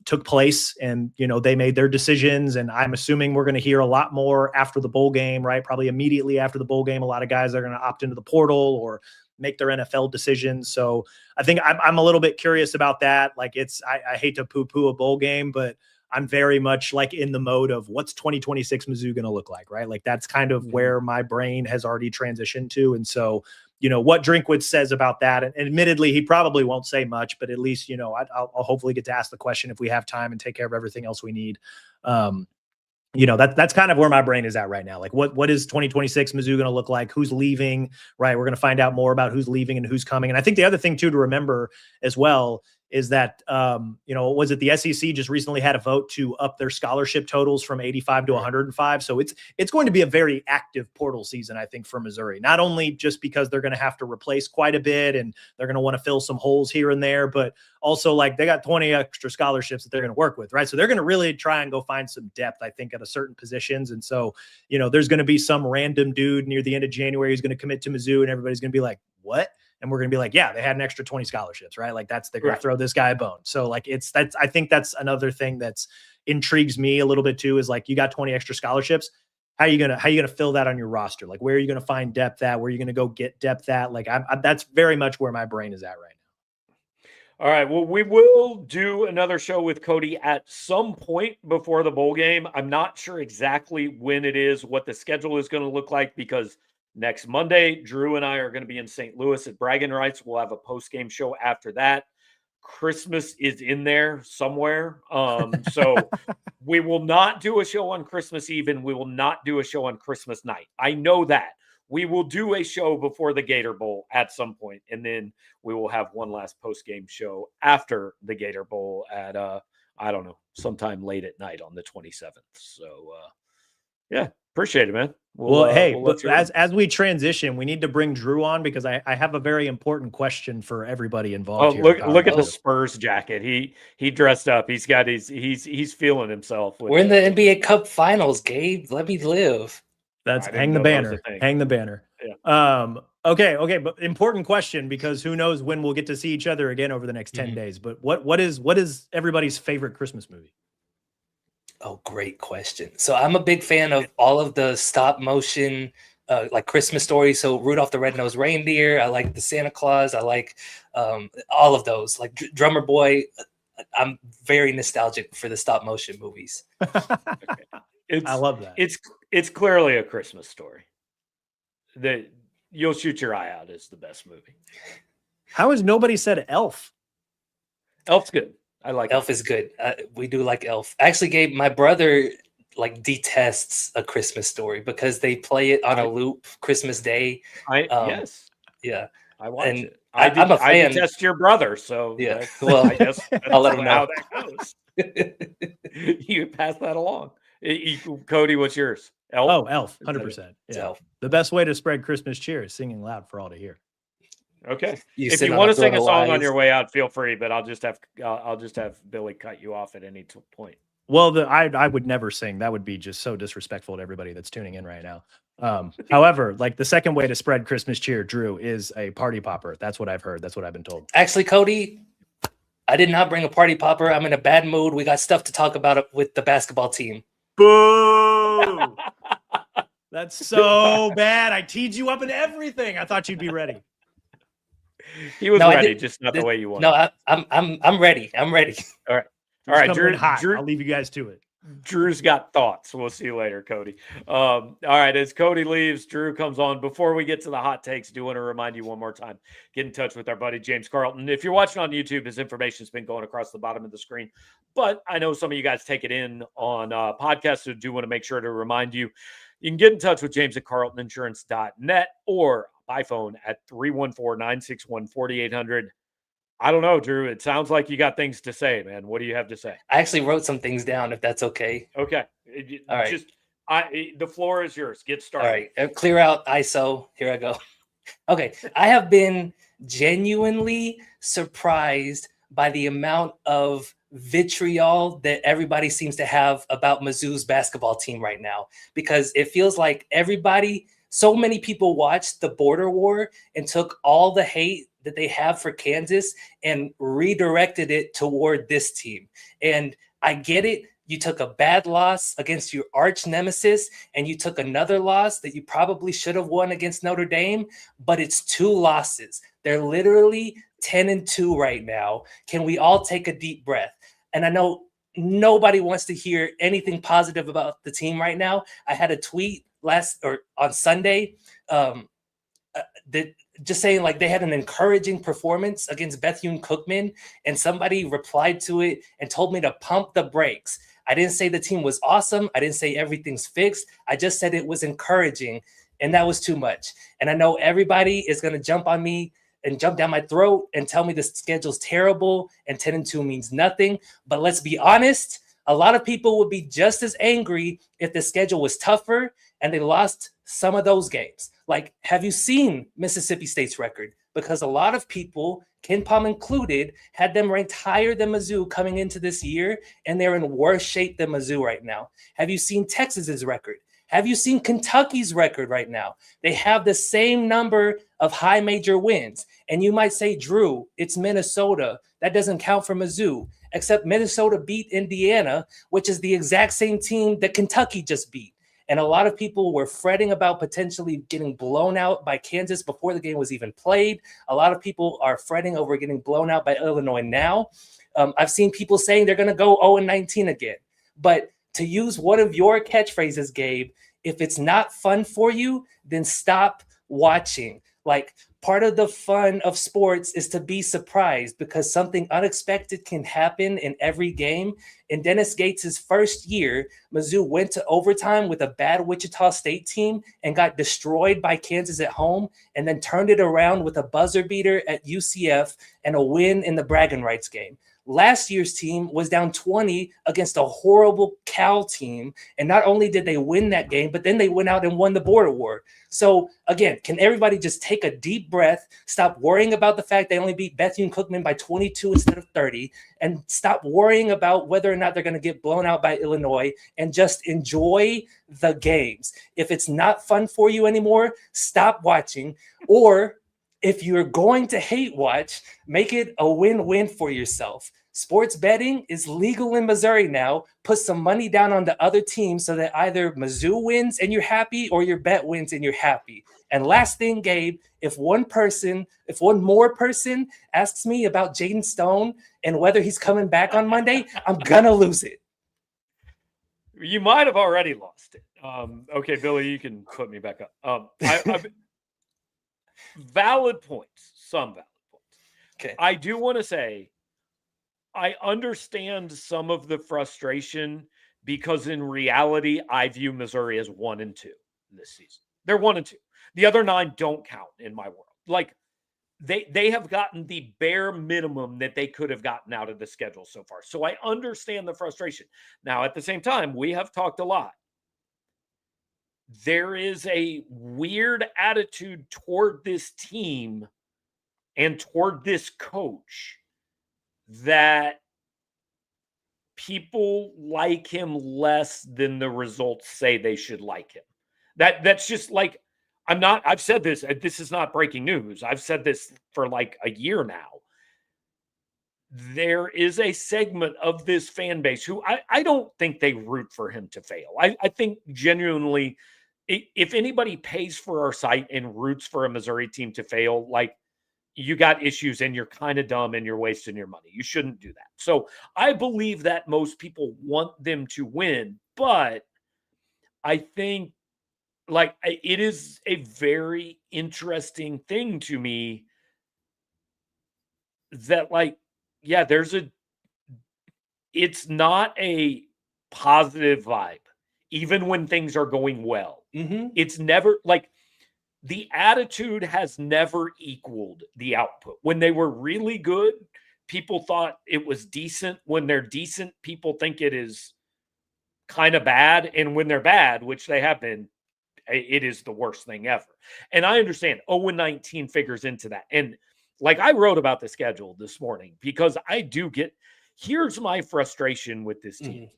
took place and, they made their decisions. And I'm assuming we're going to hear a lot more after the bowl game, right? Probably immediately after the bowl game, a lot of guys are going to opt into the portal or make their NFL decisions. So I think I'm a little bit curious about that. Like, I hate to poo-poo a bowl game, but I'm very much like in the mode of what's 2026 Mizzou going to look like, right? Like, that's kind of where my brain has already transitioned to. And so, what Drinkwood says about that, and admittedly, he probably won't say much, but at least, I'll hopefully get to ask the question if we have time and take care of everything else we need. That's kind of where my brain is at right now. Like, what is 2026 Mizzou going to look like? Who's leaving, right? We're going to find out more about who's leaving and who's coming. And I think the other thing too, to remember as well, is that, was it the SEC just recently had a vote to up their scholarship totals from 85 to 105. So it's going to be a very active portal season, I think, for Missouri, not only just because they're going to have to replace quite a bit and they're going to want to fill some holes here and there, but also, like, they got 20 extra scholarships that they're going to work with, right? So they're going to really try and go find some depth, I think, at a certain positions. And so, there's going to be some random dude near the end of January who's going to commit to Mizzou and everybody's going to be like, what? And we're going to be like, yeah, they had an extra 20 scholarships, right? Like, they're going to throw this guy a bone. So, like, I think that's another thing that's intrigues me a little bit too, is like, you got 20 extra scholarships. How are you going to fill that on your roster? Like, where are you going to find depth at? Where are you going to go get depth at? Like, that's very much where my brain is at right now. All right. Well, we will do another show with Cody at some point before the bowl game. I'm not sure exactly when it is, what the schedule is going to look like, because next Monday, Drew and I are going to be in St. Louis at Braggin Rights. We'll have a post-game show after that. Christmas is in there somewhere. So we will not do a show on Christmas Eve, and we will not do a show on Christmas night. I know that. We will do a show before the Gator Bowl at some point, and then we will have one last post-game show after the Gator Bowl at, I don't know, sometime late at night on the 27th. So, yeah, appreciate it, man. But as we transition, we need to bring Drew on, because I have a very important question for everybody involved. Look at the Spurs jacket. He dressed up. He's got he's feeling himself. We're in the NBA Cup Finals, Gabe. Let me live. That's hang the banner. Hang the banner. Yeah. Okay, but important question, because who knows when we'll get to see each other again over the next 10 days. But what is everybody's favorite Christmas movie? Oh, great question. So I'm a big fan of all of the stop motion, like Christmas stories. So Rudolph the Red-Nosed Reindeer. I like the Santa Claus. I like all of those, like Drummer Boy. I'm very nostalgic for the stop motion movies. I love that. It's clearly a Christmas Story. That You'll Shoot Your Eye Out is the best movie. How has nobody said Elf? Elf's good. I like Elf is good. We do like Elf. Actually, my brother like detests A Christmas Story because they play it on a loop Christmas Day. Yes. Yeah. I watch it. I'm a fan. I detest your brother, so yeah. Well, I guess I'll let him know how that goes. You pass that along. Cody, what's yours? Elf? Oh, Elf, 100%. Yeah. Elf. The best way to spread Christmas cheer is singing loud for all to hear. Okay. You If sit you on want a to sing throne a of song on lies. your way out, feel free. But I'll just have Billy cut you off at any point. Well, I would never sing. That would be just so disrespectful to everybody that's tuning in right now. However, like the second way to spread Christmas cheer, Drew, is a party popper. That's what I've heard. That's what I've been told. Actually, Cody, I did not bring a party popper. I'm in a bad mood. We got stuff to talk about with the basketball team. Boo! That's so bad. I teed you up in everything. I thought you'd be ready. He was No, I ready, did- just not the way you want. No, I'm ready. I'm ready. All right, Coming Drew. in hot. I'll leave you guys to it. Drew's got thoughts. We'll see you later, Cody. All right, as Cody leaves, Drew comes on. Before we get to the hot takes, I do want to remind you one more time, get in touch with our buddy James Carlton. If you're watching on YouTube, his information's been going across the bottom of the screen, but I know some of you guys take it in on podcasts, so do want to make sure to remind you, you can get in touch with James at carltoninsurance.net or by phone at 314-961-4800. I don't know, Drew. It sounds like you got things to say, man. What do you have to say? I actually wrote some things down, if that's okay. Okay. All right. The floor is yours. Get started. All right. Clear out ISO. Here I go. Okay. I have been genuinely surprised by the amount of vitriol that everybody seems to have about Mizzou's basketball team right now, because it feels like so many people watched the border war and took all the hate that they have for Kansas and redirected it toward this team. And I get it. You took a bad loss against your arch nemesis, and you took another loss that you probably should have won against Notre Dame, but it's 2 losses. They're literally 10-2 right now. Can we all take a deep breath? And I know nobody wants to hear anything positive about the team right now. I had a tweet on Sunday that just saying like they had an encouraging performance against Bethune-Cookman, and somebody replied to it and told me to pump the brakes. I didn't say the team was awesome. I didn't say everything's fixed. I just said it was encouraging, and that was too much. And I know everybody is going to jump on me and jump down my throat and tell me the schedule's terrible and 10-2 means nothing. But let's be honest, a lot of people would be just as angry if the schedule was tougher and they lost some of those games. Like, have you seen Mississippi State's record? Because a lot of people, Ken Palm included, had them ranked higher than Mizzou coming into this year, and they're in worse shape than Mizzou right now. Have you seen Texas's record? Have you seen Kentucky's record right now? They have the same number of high major wins. And you might say, Drew, it's Minnesota. That doesn't count for Mizzou. Except Minnesota beat Indiana, which is the exact same team that Kentucky just beat. And a lot of people were fretting about potentially getting blown out by Kansas before the game was even played. A lot of people are fretting over getting blown out by Illinois now. I've seen people saying they're going to go 0-19 again. But to use one of your catchphrases, Gabe, if it's not fun for you, then stop watching. Like, part of the fun of sports is to be surprised, because something unexpected can happen in every game. In Dennis Gates' first year, Mizzou went to overtime with a bad Wichita State team and got destroyed by Kansas at home, and then turned it around with a buzzer beater at UCF and a win in the Braggin Rights game. Last year's team was down 20 against a horrible Cal team. And not only did they win that game, but then they went out and won the border war. So again, can everybody just take a deep breath, stop worrying about the fact they only beat Bethune-Cookman by 22 instead of 30, and stop worrying about whether or not they're going to get blown out by Illinois, and just enjoy the games. If it's not fun for you anymore, stop watching. Or if you're going to hate watch, make it a win-win for yourself. Sports betting is legal in Missouri now. Put some money down on the other team so that either Mizzou wins and you're happy, or your bet wins and you're happy. And last thing, Gabe, if one more person asks me about Jaden Stone and whether he's coming back on Monday, I'm gonna lose it. You might have already lost it. Okay, Billy, you can put me back up. Valid points, some valid points. Okay. I do want to say, I understand some of the frustration because in reality, I view Missouri as 1-2 this season. They're 1-2. The other 9 don't count in my world. Like, they have gotten the bare minimum that they could have gotten out of the schedule so far. So I understand the frustration. Now, at the same time, we have talked a lot. There is a weird attitude toward this team and toward this coach that people like him less than the results say they should like him. That's just like, I've said this is not breaking news. I've said this for like a year now. There is a segment of this fan base who I don't think they root for him to fail. I think genuinely, if anybody pays for our site and roots for a Missouri team to fail, like, you got issues and you're kind of dumb and you're wasting your money. You shouldn't do that. So I believe that most people want them to win, but I think, like, it is a very interesting thing to me that, like, yeah, it's not a positive vibe, even when things are going well. Mm-hmm. It's never like, the attitude has never equaled the output. When they were really good, people thought it was decent. When they're decent, people think it is kind of bad. And when they're bad, which they have been, it is the worst thing ever. And I understand 0-19 figures into that. And like, I wrote about the schedule this morning because I do here's my frustration with this team. Mm-hmm.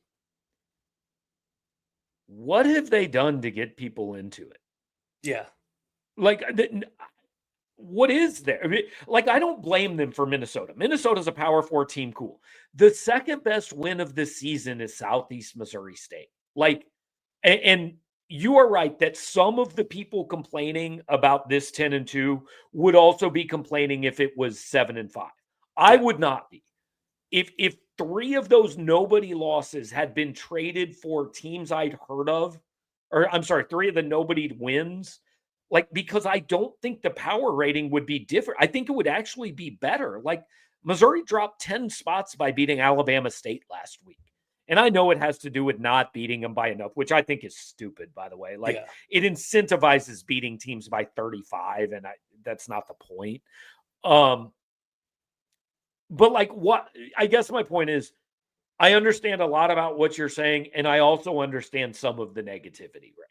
What have they done to get people into it? Yeah. Like, what is there? I mean, like, I don't blame them for Minnesota. Minnesota's a Power 4 team. Cool. The second best win of the season is Southeast Missouri State. Like, and you are right that some of the people complaining about this 10-2 would also be complaining if it was 7-5. I would not be. If 3 of those nobody losses had been traded for teams I'd heard of, or I'm sorry, 3 of the nobody wins, like, because I don't think the power rating would be different. I think it would actually be better. Like, Missouri dropped 10 spots by beating Alabama State last week. And I know it has to do with not beating them by enough, which I think is stupid, by the way. Like, it incentivizes beating teams by 35, and that's not the point. But like, what I guess my point is, I understand a lot about what you're saying, and I also understand some of the negativity right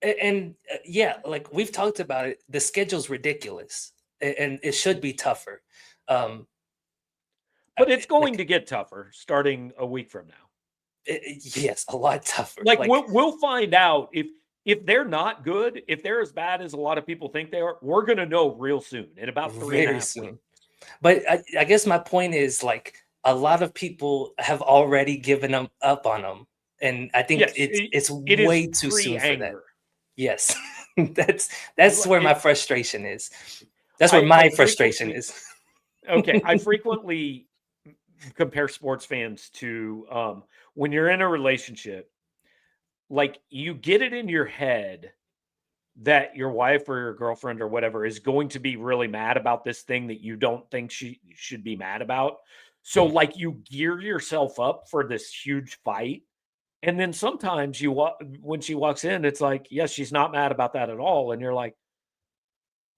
now. And yeah, like, we've talked about it, the schedule's ridiculous, and it should be tougher. But it's going to get tougher starting a week from now. Yes, a lot tougher. Like, we'll find out if they're not good, if they're as bad as a lot of people think they are. We're going to know real soon, in about 3.5 weeks. But I guess my point is, like, a lot of people have already given up on them, and I think it's way too soon for that. Yes, that's where my frustration is. That's where my frustration is. Okay, I frequently compare sports fans to when you're in a relationship, like, you get it in your head that your wife or your girlfriend or whatever is going to be really mad about this thing that you don't think she should be mad about. So, like, you gear yourself up for this huge fight. And then sometimes when she walks in, it's like, yes, she's not mad about that at all. And you're like,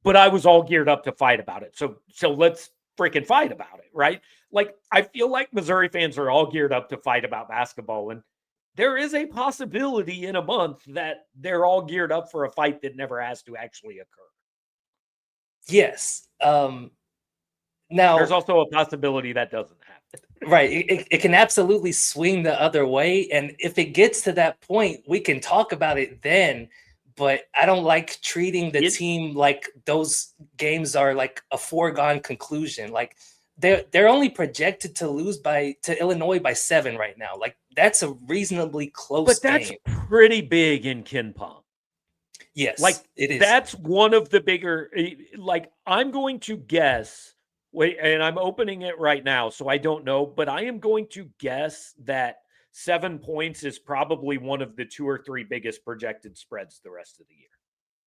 but I was all geared up to fight about it. So let's freaking fight about it, right? Like, I feel like Missouri fans are all geared up to fight about basketball. And there is a possibility in a month that they're all geared up for a fight that never has to actually occur. Yes. Now, there's also a possibility that doesn't happen. Right. It can absolutely swing the other way. And if it gets to that point, we can talk about it then. But I don't like treating the team like those games are like a foregone conclusion. Like, they're only projected to lose to Illinois by 7 right now. Like that's a reasonably close But that's game. pretty big in KenPom. Yes, Like it is. that's one of the bigger. Like I'm going to guess. Wait, and I'm opening it right now, so I don't know. But I am going to guess that 7 points is probably one of the 2 or 3 biggest projected spreads the rest of the year.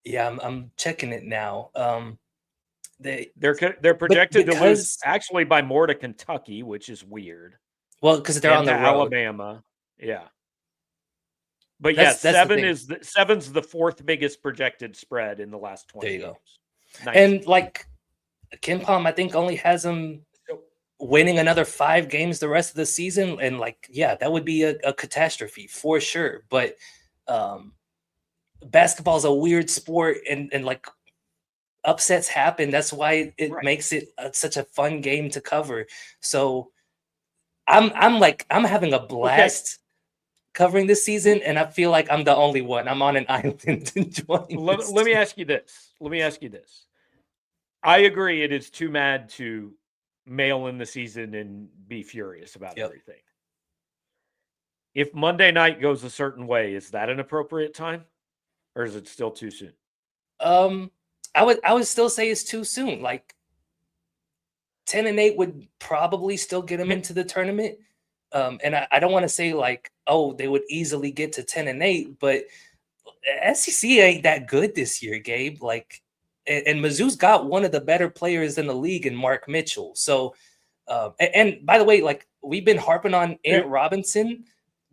Yeah, I'm checking it now. They're projected to lose because actually by more to Kentucky, which is weird. well, because they're on And the to road. Alabama, yeah. But That's the thing. 7's the 4th biggest projected spread in the last 20 There you go. games. Nice. And like KenPom, I think only has them winning another 5 games the rest of the season, and like yeah, that would be a catastrophe for sure. But basketball is a weird sport, and like upsets happen. That's why it Right. makes it such a fun game to cover. So I'm having a blast covering this season, and I feel like I'm the only one. I'm on an island enjoying. Let me ask you this. I agree it is too mad to mail in the season and be furious about everything. If Monday night goes a certain way, is that an appropriate time? Or is it still too soon? I would still say it's too soon. Like 10-8 would probably still get them into the tournament. And I don't want to say like, oh, they would easily get to 10-8, but SEC ain't that good this year, Gabe. Like, and Mizzou's got one of the better players in the league in Mark Mitchell. So, and by the way, like we've been harping on Ant Robinson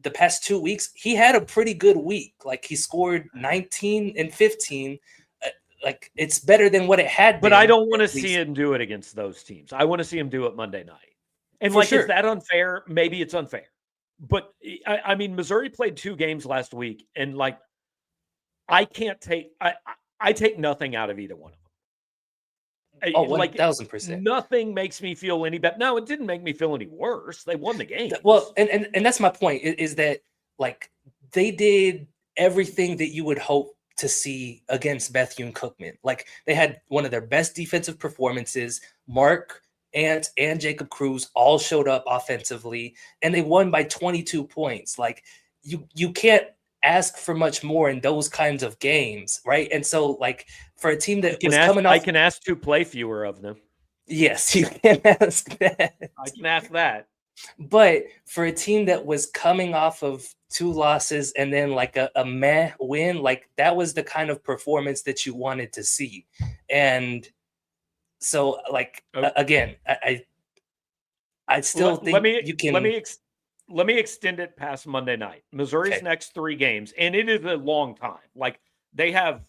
the past 2 weeks. He had a pretty good week. Like he scored 19 and 15. Like it's better than what it had been. But I don't want to see him do it against those teams. I want to see him do it Monday night. And For like, sure. Is that unfair? Maybe it's unfair. But I mean, Missouri played 2 games last week, and like, I take nothing out of either one of them. Oh, like 1000%. Nothing makes me feel any better. No, it didn't make me feel any worse. They won the game. Well, and that's my point is that like they did everything that you would hope to see against Bethune Cookman. Like they had one of their best defensive performances. Mark, Ant, and Jacob Cruz all showed up offensively, and they won by 22 points. Like you can't ask for much more in those kinds of games, right? And so like for a team that was coming off, I can ask to play fewer of them. Yes, you can ask that. I can ask that. But for a team that was coming off of 2 losses and then like a meh win, like that was the kind of performance that you wanted to see. And so like, again, I still think you can. Let me extend it past Monday night. Missouri's next 3 games, and it is a long time. Like they have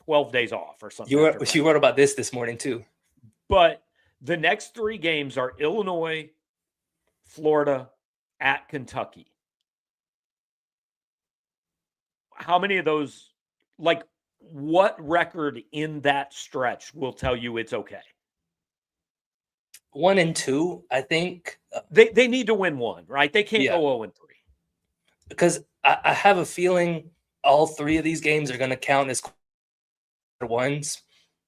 12 days off or something. You wrote about this morning too. But the next 3 games are Illinois, Florida, at Kentucky. How many of those, like, what record in that stretch will tell you it's okay? 1 and 2, I think. They need to win 1, right? They can't go 0 and 3. Because I have a feeling all 3 of these games are going to count as ones.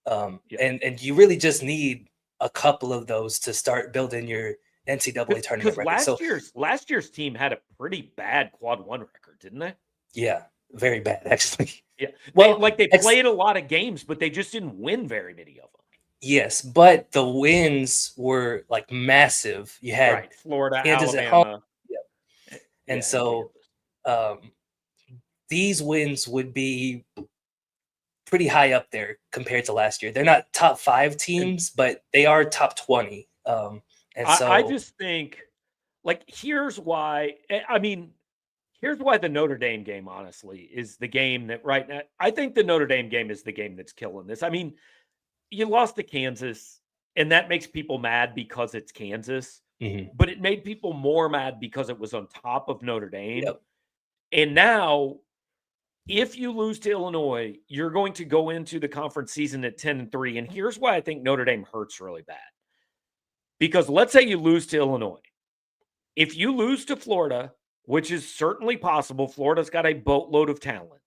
And you really just need a couple of those to start building your NCAA tournament record. Last year's team had a pretty bad quad 1 record, didn't they? Yeah, very bad actually. Yeah, well, they played a lot of games, but they just didn't win very many of them. Yes, but the wins were like massive. You had Florida, Kansas Alabama, at home. Yeah. And so these wins would be pretty high up there compared to last year. They're not top 5 teams, but they are top 20. And so I just think, like, here's why the Notre Dame game, honestly, is the game that right now, I think the Notre Dame game is the game that's killing this. I mean, you lost to Kansas, and that makes people mad because it's Kansas, but it made people more mad because it was on top of Notre Dame. Yep. And now, if you lose to Illinois, you're going to go into the conference season at 10-3. And here's why I think Notre Dame hurts really bad. Because let's say you lose to Illinois. If you lose to Florida, which is certainly possible, Florida's got a boatload of talent,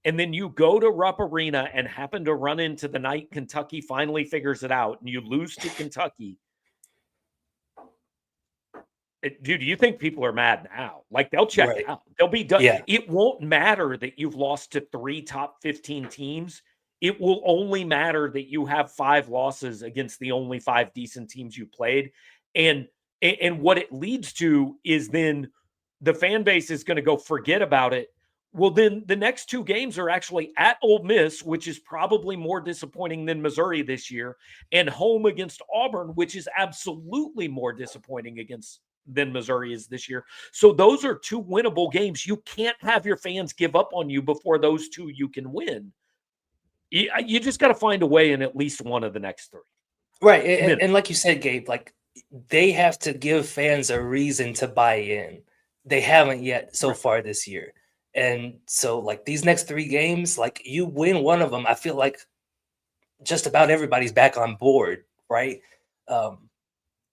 and then you go to Rupp Arena and happen to run into the night Kentucky finally figures it out, and you lose to Kentucky, Dude, you think people are mad now? Like they'll check Right. out. They'll be done. Yeah. It won't matter that you've lost to 3 top 15 teams. It will only matter that you have 5 losses against the only 5 decent teams you played. And what it leads to is then the fan base is going to go forget about it. Well, then the next 2 games are actually at Ole Miss, which is probably more disappointing than Missouri this year, and home against Auburn, which is absolutely more disappointing than Missouri is this year. So those are 2 winnable games. You can't have your fans give up on you before those 2 you can win. You just got to find a way in at least one of the next 3. Right. And like you said, Gabe, like they have to give fans a reason to buy in. They haven't yet so far this year. And so like these next 3 games, like you win one of them, I feel like just about everybody's back on board, right?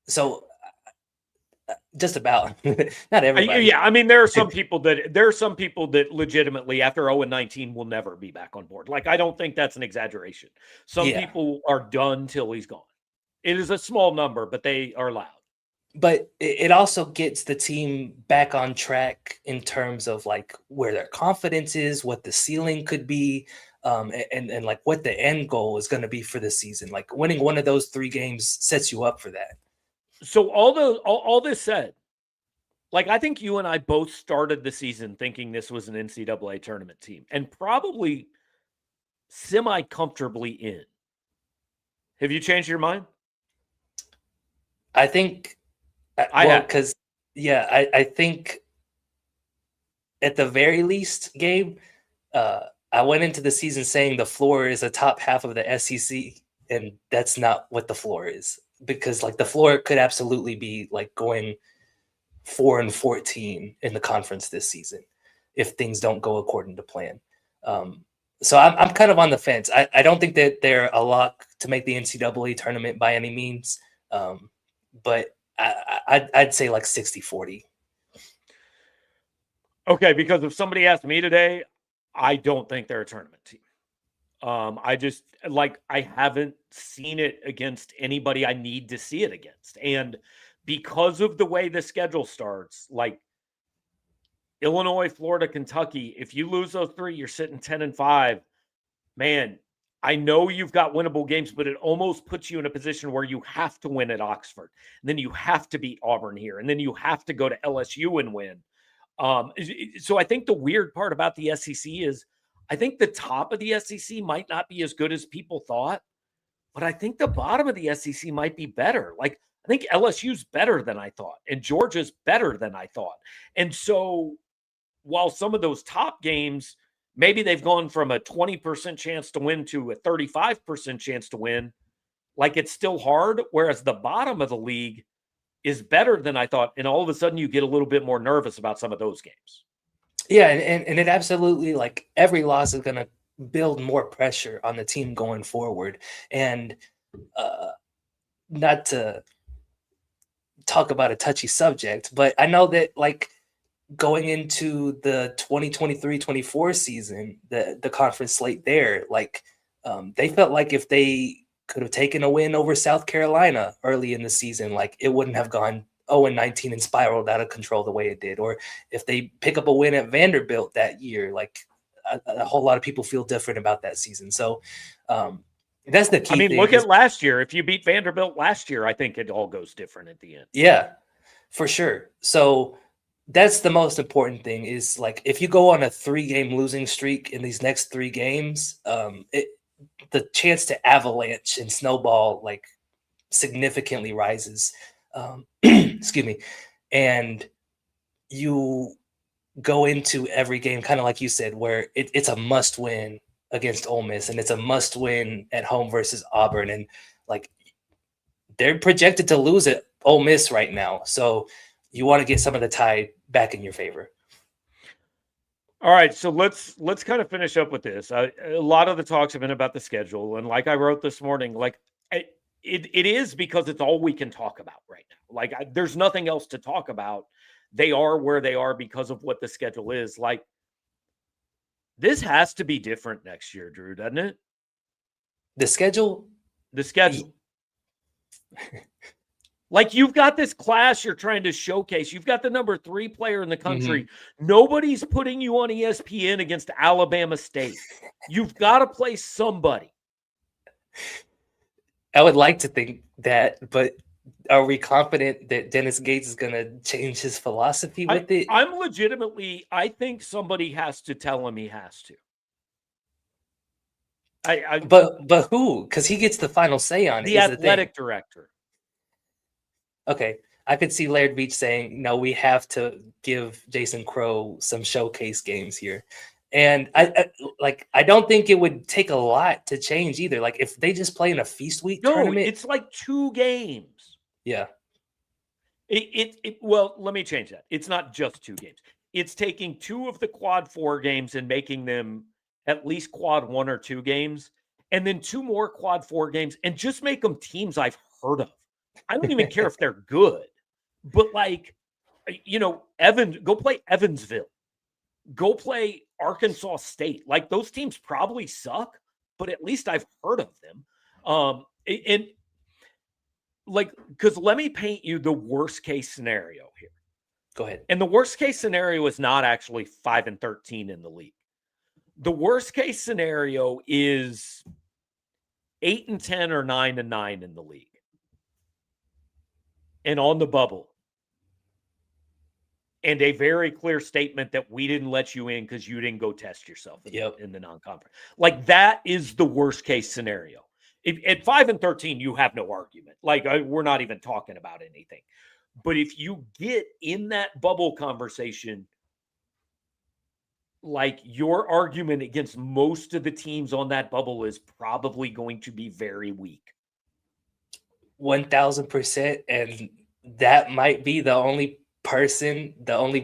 So just about not everybody. Yeah, I mean there are some people that legitimately after 0-19 will never be back on board. Like I don't think that's an exaggeration. Some people are done till he's gone. It is a small number, but they are loud. But it also gets the team back on track in terms of like where their confidence is, what the ceiling could be, and like what the end goal is going to be for the season. Like winning one of those 3 games sets you up for that. So all this said, like I think you and I both started the season thinking this was an NCAA tournament team and probably semi-comfortably in. Have you changed your mind? I think because I think at the very least, Gabe, I went into the season saying the floor is the top half of the SEC, and that's not what the floor is. Because like the floor could absolutely be like going 4-14 in the conference this season if things don't go according to plan. So I'm kind of on the fence. I don't think that they're a lock to make the NCAA tournament by any means, but I'd say like 60-40. Okay, because if somebody asked me today, I don't think they're a tournament team. I just I haven't seen it against anybody I need to see it against. And because of the way the schedule starts, like Illinois, Florida, Kentucky, if you lose those 3, you're sitting 10-5. Man, I know you've got winnable games, but it almost puts you in a position where you have to win at Oxford. And then you have to beat Auburn here. And then you have to go to LSU and win. So I think the weird part about the SEC is I think the top of the SEC might not be as good as people thought, but I think the bottom of the SEC might be better. Like, I think LSU's better than I thought, and Georgia's better than I thought. And so while some of those top games, maybe they've gone from a 20% chance to win to a 35% chance to win, like it's still hard, whereas the bottom of the league is better than I thought. And all of a sudden you get a little bit more nervous about some of those games. Yeah, and it absolutely, like, every loss is going to build more pressure on the team going forward. And not to talk about a touchy subject, but I know that, like, going into the 2023-24 season, the conference slate there, like, they felt like if they could have taken a win over South Carolina early in the season, like, it wouldn't have gone 0-19 and spiraled out of control the way it did. Or if they pick up a win at Vanderbilt that year, like a whole lot of people feel different about that season. So that's the key. I mean, look at last year. If you beat Vanderbilt last year, I think it all goes different at the end. Yeah, for sure. So that's the most important thing is, like, if you go on a 3-game losing streak in these next 3 games, the chance to avalanche and snowball, like, significantly rises. Excuse me. And you go into every game, kind of like you said, where it's a must win against Ole Miss, and it's a must win at home versus Auburn. And, like, they're projected to lose at Ole Miss right now. So you want to get some of the tide back in your favor. All right, so let's kind of finish up with this. A lot of the talks have been about the schedule, and like I wrote this morning, like it is because it's all we can talk about right now. Like there's nothing else to talk about. They are where they are because of what the schedule is. Like this has to be different next year, Drew, doesn't it? The schedule. The schedule. Like, you've got this class you're trying to showcase. You've got the number 3 player in the country. Mm-hmm. Nobody's putting you on ESPN against Alabama State. You've got to play somebody. I would like to think that, but are we confident that Dennis Gates is going to change his philosophy with it? I think somebody has to tell him he has to. But who? Because he gets the final say on it. The athletic director. Okay, I could see Laird Beach saying, "No, we have to give Jason Crow some showcase games here," and I don't think it would take a lot to change either. Like if they just play in a feast week tournament, it's like 2 games. Yeah. Well, let me change that. It's not just 2 games. It's taking 2 of the quad 4 games and making them at least quad 1 or 2 games, and then 2 more quad 4 games, and just make them teams I've heard of. I don't even care if they're good, but like, go play Evansville, go play Arkansas State. Like those teams probably suck, but at least I've heard of them. And like, because let me paint you the worst case scenario here. Go ahead. And the worst case scenario is not actually 5-13 in the league. The worst case scenario is 8-10 or 9-9 in the league. And on the bubble. And a very clear statement that we didn't let you in because you didn't go test yourself in the non-conference. Like that is the worst case scenario. At 5-13, you have no argument. Like we're not even talking about anything. But if you get in that bubble conversation, like your argument against most of the teams on that bubble is probably going to be very weak. 1000%, and that might be the only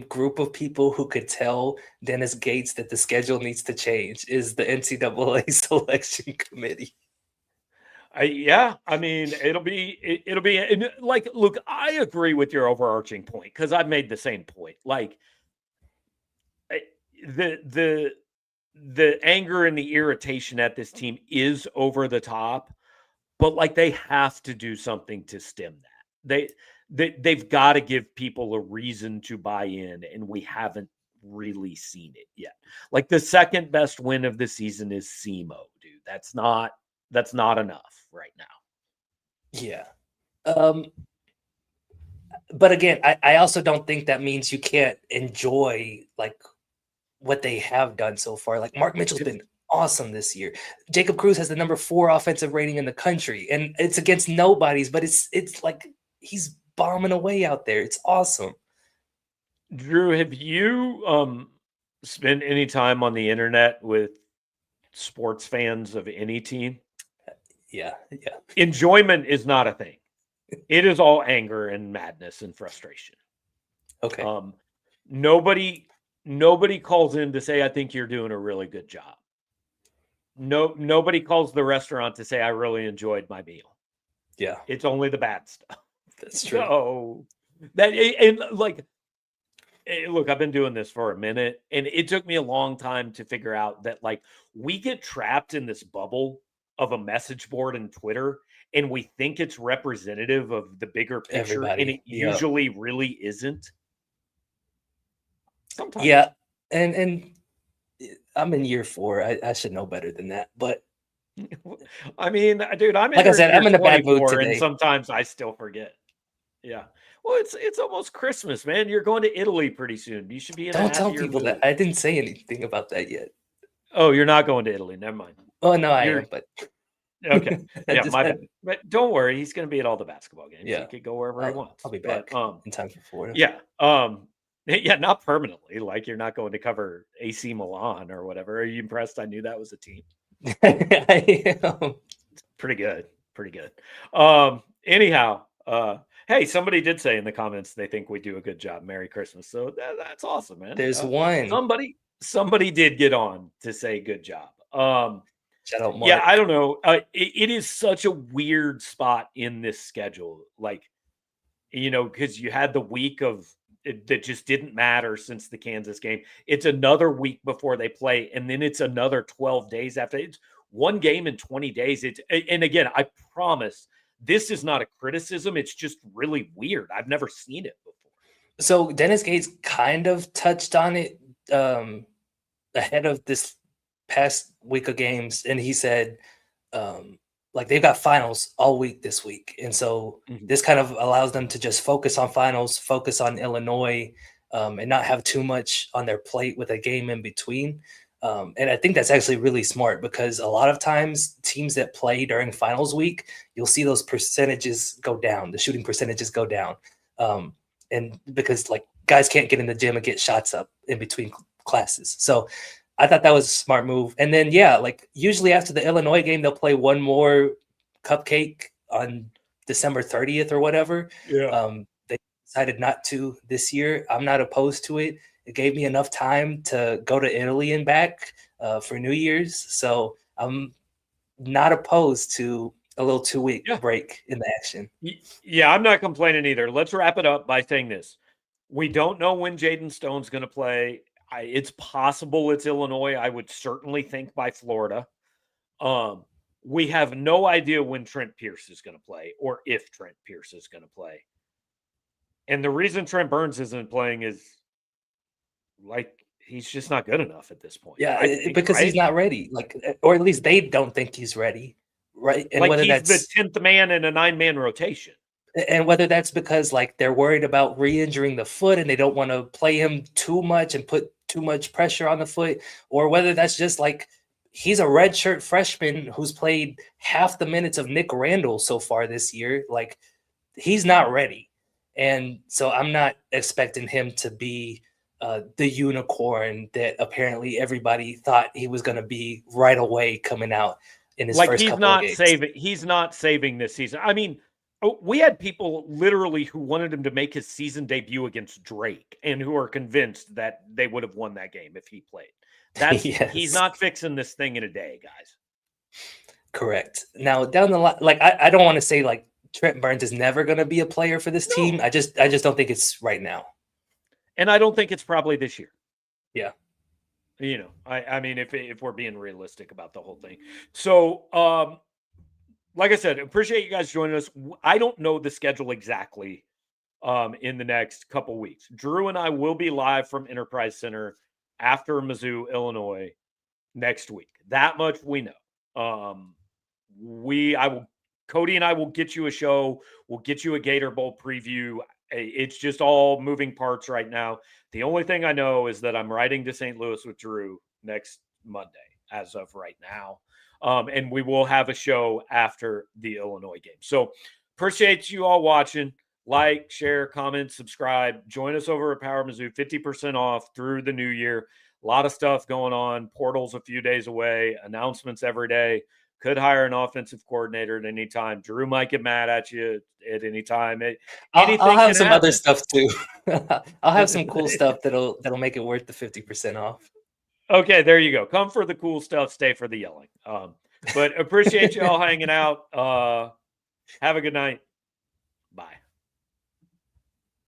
group of people who could tell Dennis Gates that the schedule needs to change is the NCAA selection committee. I mean, it'll be like, look, I agree with your overarching point because I've made the same point. Like the anger and the irritation at this team is over the top. But like they have to do something to stem that. They've got to give people a reason to buy in, and we haven't really seen it yet. Like the second best win of the season is SEMO, dude. That's not enough right now. Yeah. But again, I also don't think that means you can't enjoy like what they have done so far. Like Mark Mitchell's been awesome this year. Jacob Cruz has the number 4 offensive rating in the country, and it's against nobodies, but it's like he's bombing away out there. It's awesome. Drew, have you spent any time on the internet with sports fans of any team? Yeah. Enjoyment is not a thing. It is all anger and madness and frustration. Okay. Nobody calls in to say, I think you're doing a really good job. Nobody calls the restaurant to say, I really enjoyed my meal. Yeah. It's only the bad stuff. That's true. So look, I've been doing this for a minute, and it took me a long time to figure out that like we get trapped in this bubble of a message board and Twitter, and we think it's representative of the bigger picture, and it usually really isn't. Sometimes. Yeah. And I'm in year 4. I should know better than that, but I mean, dude, like I said, I'm in a bad mood today, and sometimes I still forget. Yeah, well, it's almost Christmas, man. You're going to Italy pretty soon. You should be in. Don't tell people that. I didn't say anything about that yet. Oh, you're not going to Italy. Never mind. Oh no, I am. But okay, yeah, my bad. But don't worry, he's going to be at all the basketball games. Yeah, he could go wherever he wants. I'll be back in time for Florida. Yeah. Yeah, not permanently. Like you're not going to cover AC Milan or whatever. Are you impressed? I knew that was a team. I am. Pretty good. Anyhow, hey, somebody did say in the comments they think we do a good job. Merry Christmas. So that's awesome, man. There's one. Somebody did get on to say good job. Shout out Mark. Yeah, I don't know. It is such a weird spot in this schedule. Like, because you had the week of that just didn't matter since the Kansas game. It's another week before they play, and then it's another 12 days after. It's one game in 20 days. And again, I promise This is not a criticism. It's just really weird. I've never seen it before. So Dennis Gates kind of touched on it ahead of this past week of games, and he said, like they've got finals all week this week, and so this kind of allows them to just focus on finals, focus on Illinois, and not have too much on their plate with a game in between. And I think that's actually really smart because a lot of times teams that play during finals week, you'll see those percentages go down, the shooting percentages go down. And because like guys can't get in the gym and get shots up in between classes. So I thought that was a smart move. And then, yeah, like usually after the Illinois game, they'll play one more cupcake on December 30th or whatever. Yeah. They decided not to this year. I'm not opposed to it. It gave me enough time to go to Italy and back for New Year's. So I'm not opposed to a little 2-week break in the action. Yeah, I'm not complaining either. Let's wrap it up by saying this. We don't know when Jaden Stone's going to play. It's possible it's Illinois. I would certainly think by Florida. We have no idea when Trent Pierce is going to play or if Trent Pierce is going to play. And the reason Trent Burns isn't playing is like he's just not good enough at this point. Yeah, because he's not ready. Like, or at least they don't think he's ready. Right. And like whether he's that's the 10th man in a 9-man rotation. And whether that's because like they're worried about re-injuring the foot and they don't want to play him too much and put too much pressure on the foot, or whether that's just like he's a redshirt freshman who's played half the minutes of Nick Randall so far this year. Like he's not ready. And so I'm not expecting him to be the unicorn that apparently everybody thought he was going to be right away coming out in his first couple of games. He's not saving this season. I mean, we had people literally who wanted him to make his season debut against Drake and who are convinced that they would have won that game if he played. That's He's not fixing this thing in a day, guys. Correct. Now down the line, like I don't want to say like Trent Burns is never going to be a player for this team. I just don't think it's right now. And I don't think it's probably this year. Yeah. You know, I mean, if we're being realistic about the whole thing. So, like I said, appreciate you guys joining us. I don't know the schedule exactly in the next couple weeks. Drew and I will be live from Enterprise Center after Mizzou, Illinois next week. That much we know. Cody and I will get you a show. We'll get you a Gator Bowl preview. It's just all moving parts right now. The only thing I know is that I'm riding to St. Louis with Drew next Monday as of right now. And we will have a show after the Illinois game. So appreciate you all watching. Like, share, comment, subscribe. Join us over at Power Mizzou. 50% off through the new year. A lot of stuff going on. Portal's a few days away. Announcements every day. Could hire an offensive coordinator at any time. Drew might get mad at you at any time. I'll have some other stuff too. I'll have some cool stuff that'll make it worth the 50% off. Okay, there you go. Come for the cool stuff. Stay for the yelling. But appreciate you all hanging out. Have a good night.